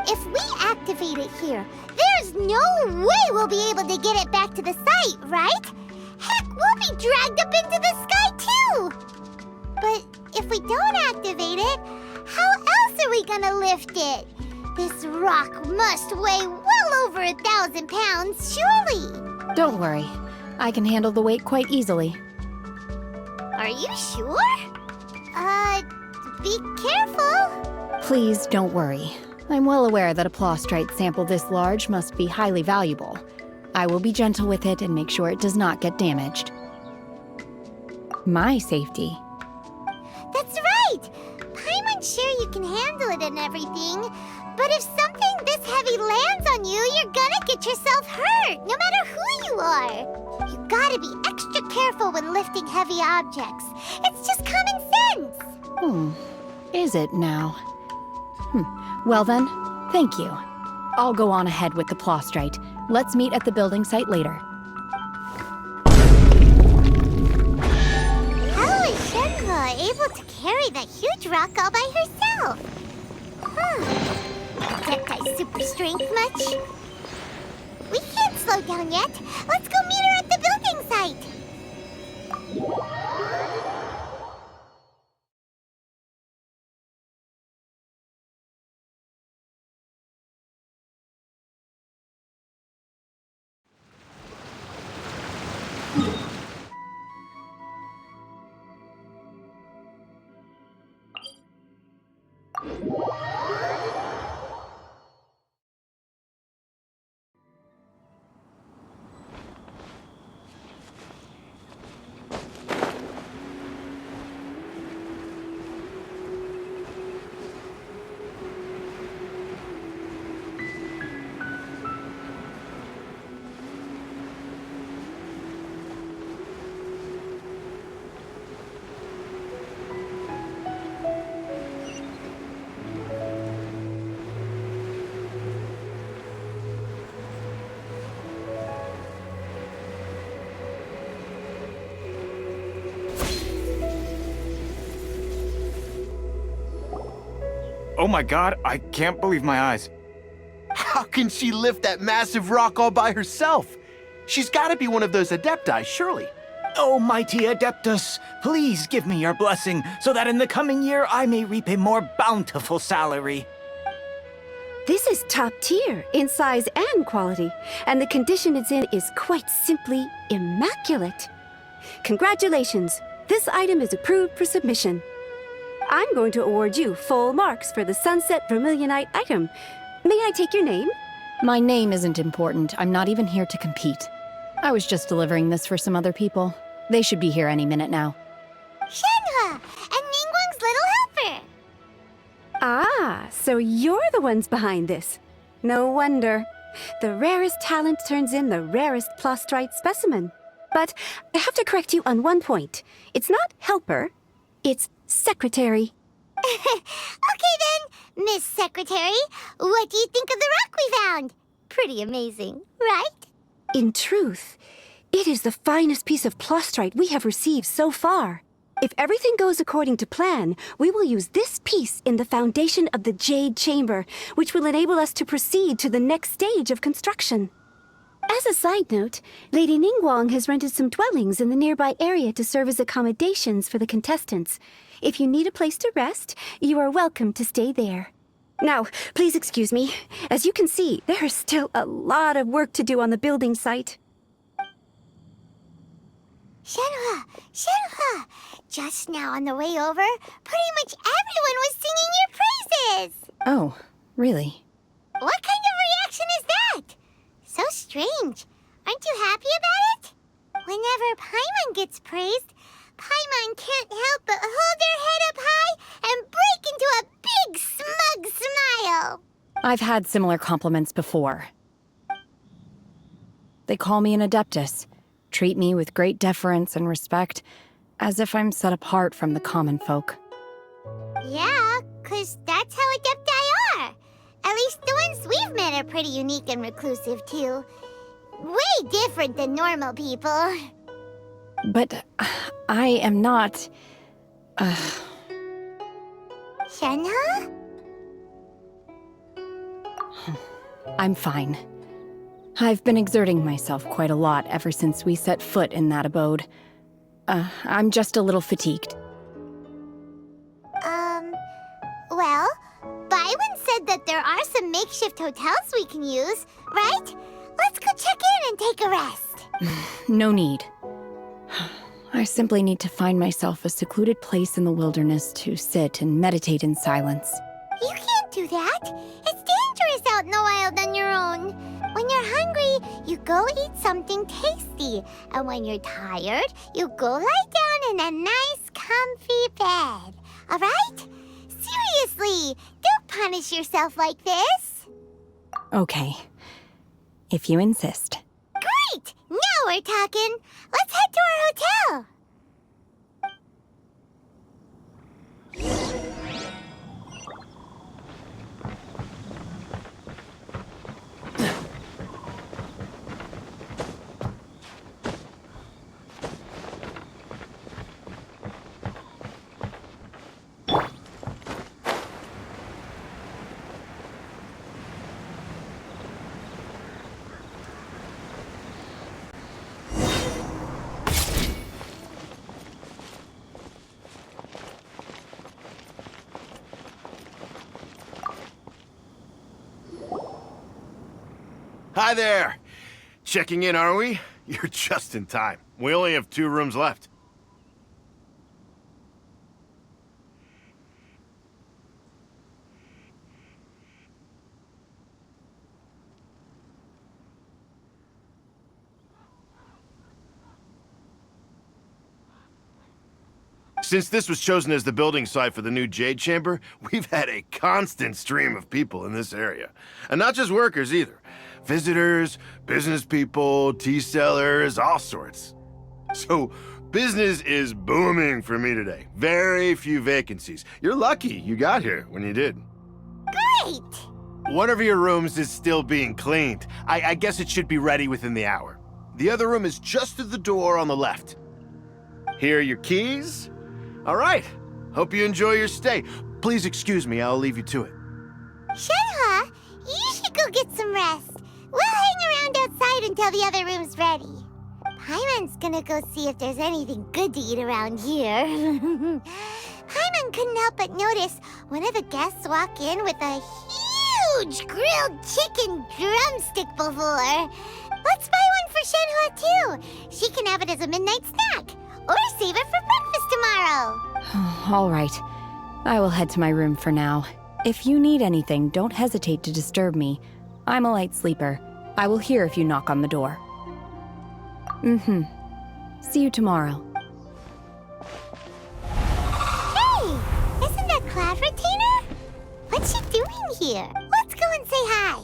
If we activate it here, there's no way we'll be able to get it back to the site, right? Heck, we'll be dragged up into the sky too! But if we don't activate it, how else are we gonna lift it? This rock must weigh well over 1,000 pounds, surely! Don't worry. I can handle the weight quite easily. Are you sure? Be careful. Please don't worry. I'm well aware that a Plaustrite sample this large must be highly valuable. I will be gentle with it and make sure it does not get damaged. My safety. That's right! Paimon's sure you can handle it and everything, but if something this heavy lands on you, you're gonna get yourself hurt, no matter who you are. You gotta be extra careful careful when lifting heavy objects. It's just common sense. Is it now? Well then, thank you. I'll go on ahead with the Plostrite. Let's meet at the building site later. How is Shenhe able to carry that huge rock all by herself? Adepti super strength much? We can't slow down yet. Let's go meet her at the building site. Oh my god, I can't believe my eyes. How can she lift that massive rock all by herself? She's gotta be one of those Adepti, surely. Oh, mighty Adeptus, please give me your blessing so that in the coming year I may reap a more bountiful salary. This is top tier in size and quality, and the condition it's in is quite simply immaculate. Congratulations, this item is approved for submission. I'm going to award you full marks for the Sunset Vermilionite item. May I take your name? My name isn't important. I'm not even here to compete. I was just delivering this for some other people. They should be here any minute now. Shenhe and Ningguang's little helper. Ah, so you're the ones behind this. No wonder. The rarest talent turns in the rarest Plostrite specimen. But I have to correct you on one point. It's not helper, it's secretary. Okay then, Miss Secretary, what do you think of the rock we found? Pretty amazing, right? In truth, it is the finest piece of Plostrite we have received so far. If everything goes according to plan, we will use this piece in the foundation of the Jade Chamber, which will enable us to proceed to the next stage of construction. As a side note, Lady Ningguang has rented some dwellings in the nearby area to serve as accommodations for the contestants. If you need a place to rest, you are welcome to stay there. Now, please excuse me. As you can see, there is still a lot of work to do on the building site. Shenhe, just now on the way over, pretty much everyone was singing your praises. Oh, really? What kind of reaction is that? So strange. Aren't you happy about it? Whenever Paimon gets praised, Paimon can't help but hold their head up high and break into a big smug smile. I've had similar compliments before. They call me an Adeptus, treat me with great deference and respect, as if I'm set apart from the common folk. Yeah, 'cause that's how Adepti are. At least the ones we've met are pretty unique and reclusive, too. Way different than normal people. But I am not... Shenhe? I'm fine. I've been exerting myself quite a lot ever since we set foot in that abode. I'm just a little fatigued. Well, Byron said that there are some makeshift hotels we can use, right? Let's go check in and take a rest. No need. I simply need to find myself a secluded place in the wilderness to sit and meditate in silence. You can't do that. It's dangerous out in the wild on your own. When you're hungry, you go eat something tasty. And when you're tired, you go lie down in a nice, comfy bed. All right? Seriously, don't punish yourself like this. Okay. If you insist. Great! Now we're talking. Let's head to our hotel. Hi there! Checking in, are we? You're just in time. We only have 2 rooms left. Since this was chosen as the building site for the new Jade Chamber, we've had a constant stream of people in this area. And not just workers either. Visitors, business people, tea sellers, all sorts. So, business is booming for me today. Very few vacancies. You're lucky you got here when you did. Great! One of your rooms is still being cleaned. I guess it should be ready within the hour. The other room is just through the door on the left. Here are your keys. All right. Hope you enjoy your stay. Please excuse me, I'll leave you to it. Shenhe, you should go get some rest. We'll hang around outside until the other room's ready. Paimon's gonna go see if there's anything good to eat around here. Paimon couldn't help but notice one of the guests walk in with a huge grilled chicken drumstick before. Let's buy one for Shenhe too. She can have it as a midnight snack. Or save it for breakfast tomorrow. All right. I will head to my room for now. If you need anything, don't hesitate to disturb me. I'm a light sleeper. I will hear if you knock on the door. See you tomorrow. Hey! Isn't that Cloud Retainer? What's she doing here? Let's go and say hi.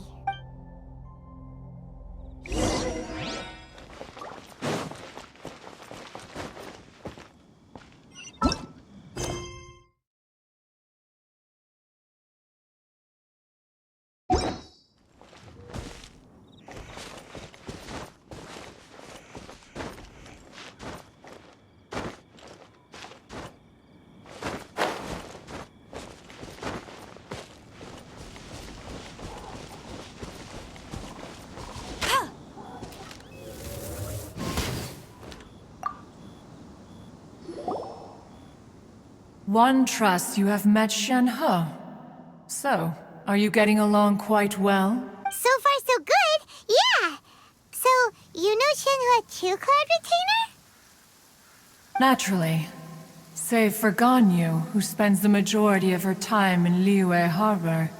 One trusts you have met Shenhe. So, are you getting along quite well? So far, so good. Yeah. So, you know Shenhe too, Cloud Retainer? Naturally. Save for Ganyu, who spends the majority of her time in Liyue Harbor.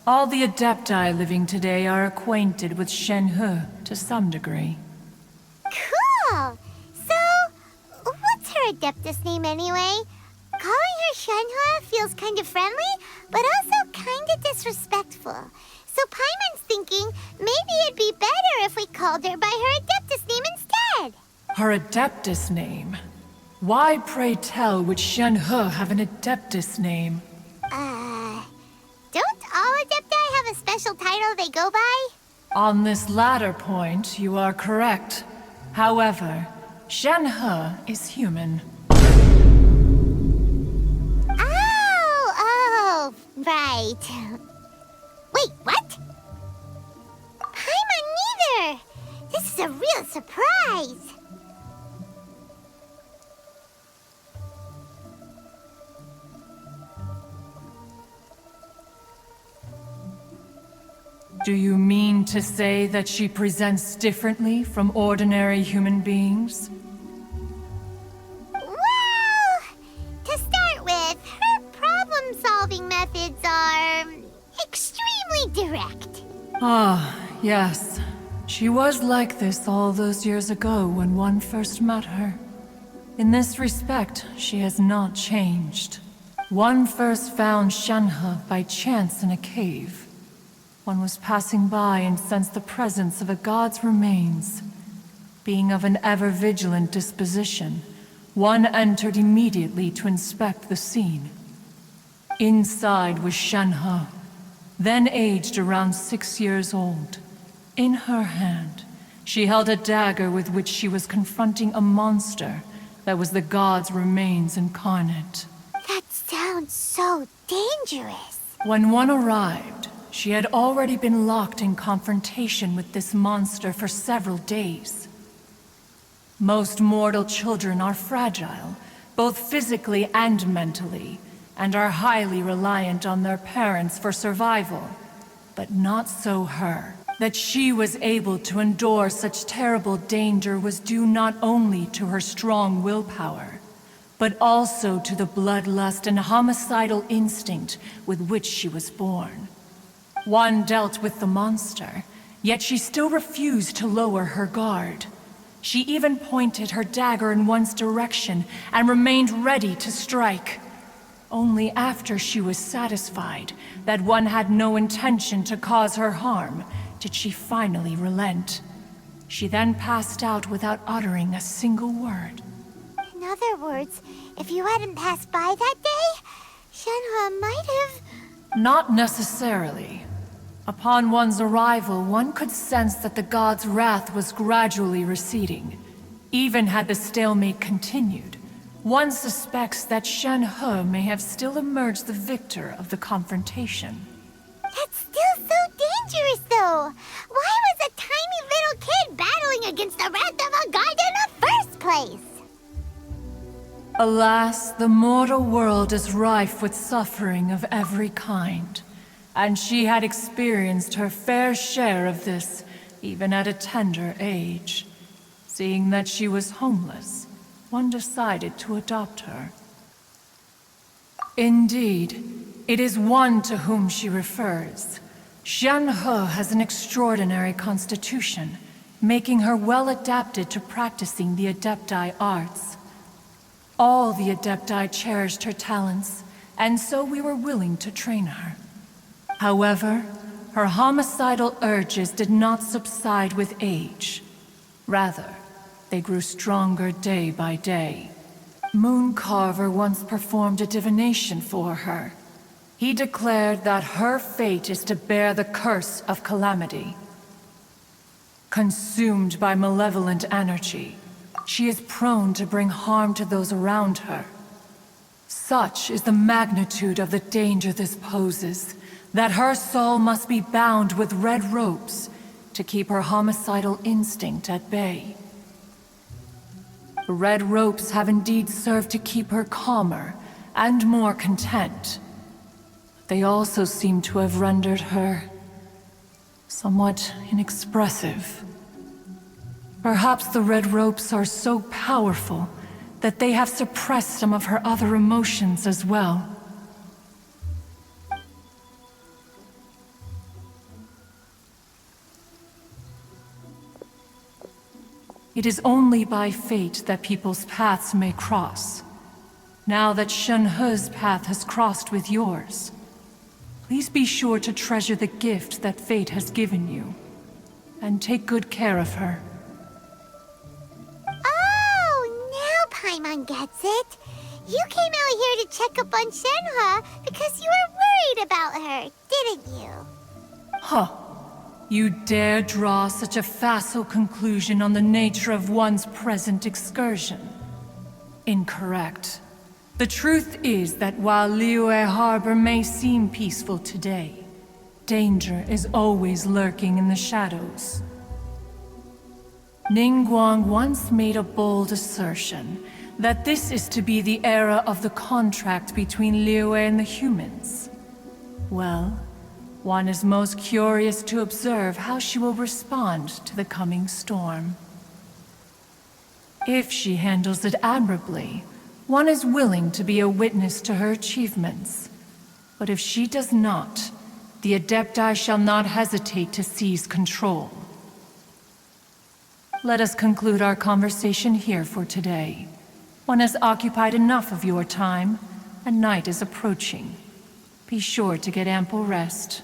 All the Adepti living today are acquainted with Shenhe to some degree. Cool. So, what's her Adeptus name anyway? Calling her Shenhe feels kind of friendly, but also kind of disrespectful. So Paimon's thinking maybe it'd be better if we called her by her Adeptus name instead. Her Adeptus name? Why, pray tell, would Shenhe have an Adeptus name? Don't all Adepti have a special title they go by? On this latter point, you are correct. However, Shenhe is human. Oh, right. Wait, what? Paimon neither! This is a real surprise! Do you mean to say that she presents differently from ordinary human beings? Well, to start with, her problem-solving methods are extremely direct. Ah, yes. She was like this all those years ago when one first met her. In this respect, she has not changed. One first found Shenhe by chance in a cave. One was passing by and sensed the presence of a god's remains. Being of an ever-vigilant disposition, one entered immediately to inspect the scene. Inside was Shenhe, then aged around 6 years old. In her hand, she held a dagger with which she was confronting a monster that was the god's remains incarnate. That sounds so dangerous. When one arrived, she had already been locked in confrontation with this monster for several days. Most mortal children are fragile, both physically and mentally, and are highly reliant on their parents for survival. But not so her. That she was able to endure such terrible danger was due not only to her strong willpower, but also to the bloodlust and homicidal instinct with which she was born. One dealt with the monster, yet she still refused to lower her guard. She even pointed her dagger in one's direction and remained ready to strike. Only after she was satisfied that one had no intention to cause her harm did she finally relent. She then passed out without uttering a single word. In other words, if you hadn't passed by that day, Shenhe might have... Not necessarily. Upon one's arrival, one could sense that the god's wrath was gradually receding. Even had the stalemate continued, one suspects that Shenhe may have still emerged the victor of the confrontation. That's still so dangerous, though. Why was a tiny little kid battling against the wrath of a god in the first place? Alas, the mortal world is rife with suffering of every kind, and she had experienced her fair share of this, even at a tender age. Seeing that she was homeless, one decided to adopt her. Indeed, it is one to whom she refers. Shenhe has an extraordinary constitution, making her well adapted to practicing the Adepti arts. All the Adepti cherished her talents, and so we were willing to train her. However, her homicidal urges did not subside with age. Rather, they grew stronger day by day. Mooncarver once performed a divination for her. He declared that her fate is to bear the curse of calamity. Consumed by malevolent energy, she is prone to bring harm to those around her. Such is the magnitude of the danger this poses, that her soul must be bound with red ropes to keep her homicidal instinct at bay. The red ropes have indeed served to keep her calmer and more content. They also seem to have rendered her somewhat inexpressive. Perhaps the red ropes are so powerful that they have suppressed some of her other emotions as well. It is only by fate that people's paths may cross. Now that Shenhe's path has crossed with yours, please be sure to treasure the gift that fate has given you, and take good care of her. Oh, now Paimon gets it. You came out here to check up on Shenhe because you were worried about her, didn't you? Huh. You dare draw such a facile conclusion on the nature of one's present excursion? Incorrect. The truth is that while Liyue Harbor may seem peaceful today, danger is always lurking in the shadows. Ningguang once made a bold assertion that this is to be the era of the contract between Liyue and the humans. Well, one is most curious to observe how she will respond to the coming storm. If she handles it admirably, one is willing to be a witness to her achievements. But if she does not, the Adepti shall not hesitate to seize control. Let us conclude our conversation here for today. One has occupied enough of your time, and night is approaching. Be sure to get ample rest.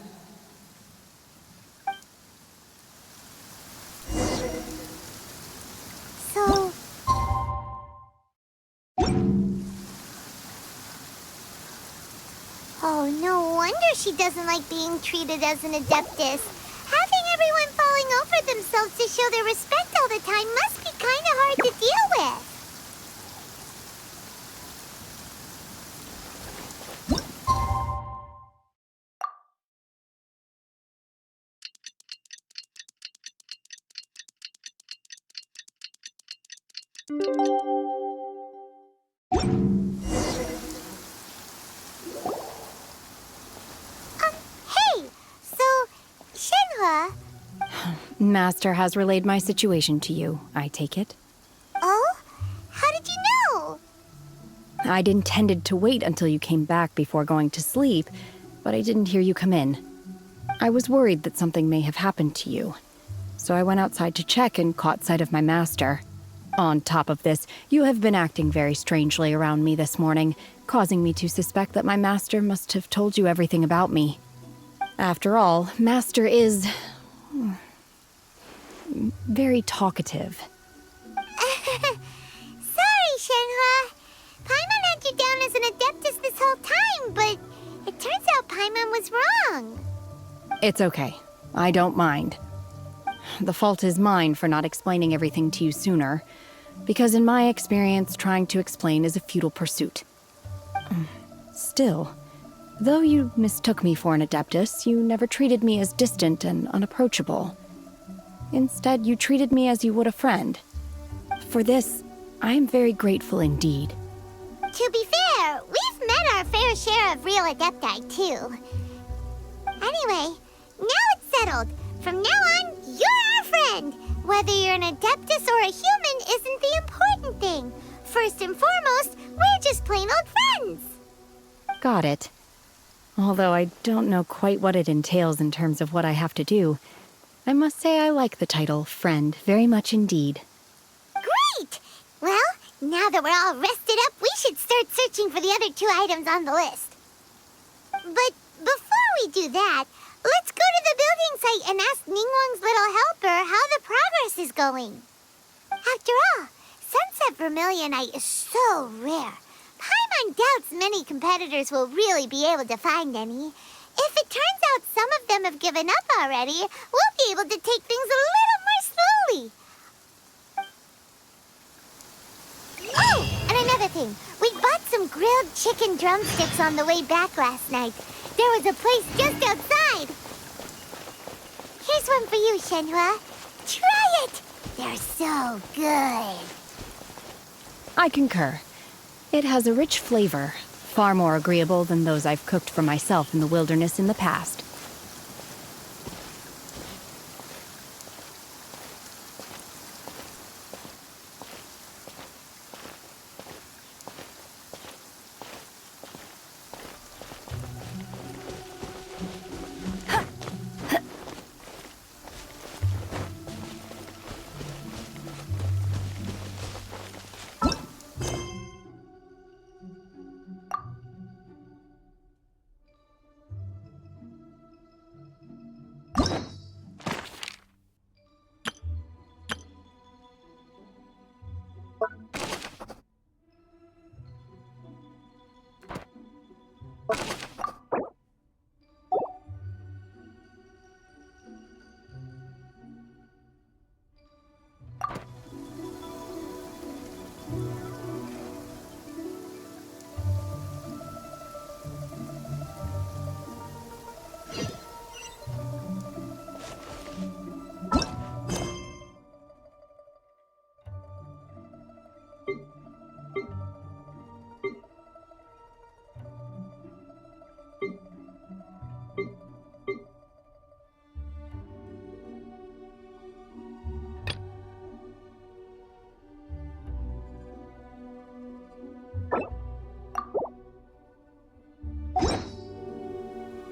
Oh, no wonder she doesn't like being treated as an adeptus. Having everyone falling over themselves to show their respect all the time must be kind of hard to deal with. Hey! So, Shenhua... Master has relayed my situation to you, I take it. Oh? How did you know? I'd intended to wait until you came back before going to sleep, but I didn't hear you come in. I was worried that something may have happened to you, so I went outside to check and caught sight of my master. On top of this, you have been acting very strangely around me this morning, causing me to suspect that my master must have told you everything about me. After all, Master is... very talkative. Sorry, Shenhua. Paimon had you down as an adeptus this whole time, but it turns out Paimon was wrong. It's okay. I don't mind. The fault is mine for not explaining everything to you sooner, because in my experience, trying to explain is a futile pursuit. Still, though you mistook me for an adeptus, you never treated me as distant and unapproachable. Instead, you treated me as you would a friend. For this, I am very grateful indeed. To be fair, we've met our fair share of real adepti, too. Anyway, now it's settled. From now on, you're our friend. Whether you're an adeptus or a human isn't the important thing. First and foremost, we're just plain old friends. Got it. Although I don't know quite what it entails in terms of what I have to do, I must say I like the title friend very much indeed. Great! Well, now that we're all rested up, we should start searching for the other 2 items on the list. But before we do that, let's go to the building site and ask Ningguang's little helper how the progress is going. After all, Sunset Vermilionite is so rare. Paimon doubts many competitors will really be able to find any. If it turns out some of them have given up already, we'll be able to take things a little more slowly. Oh, and another thing. We bought some grilled chicken drumsticks on the way back last night. There was a place just outside. Here's one for you, Shenhua. Try it. They're so good. I concur. It has a rich flavor, far more agreeable than those I've cooked for myself in the wilderness in the past.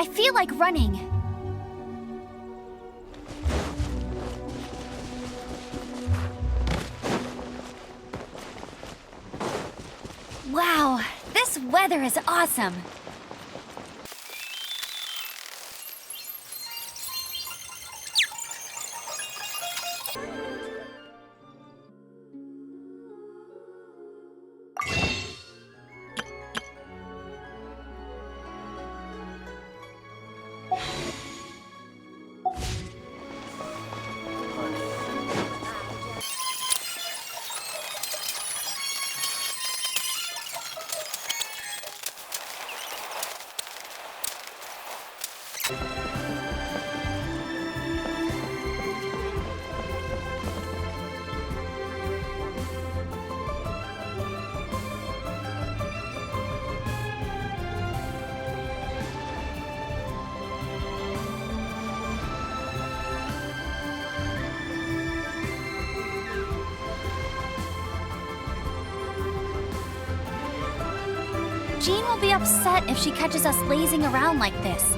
I feel like running. Wow, this weather is awesome. Jean will be upset if she catches us lazing around like this.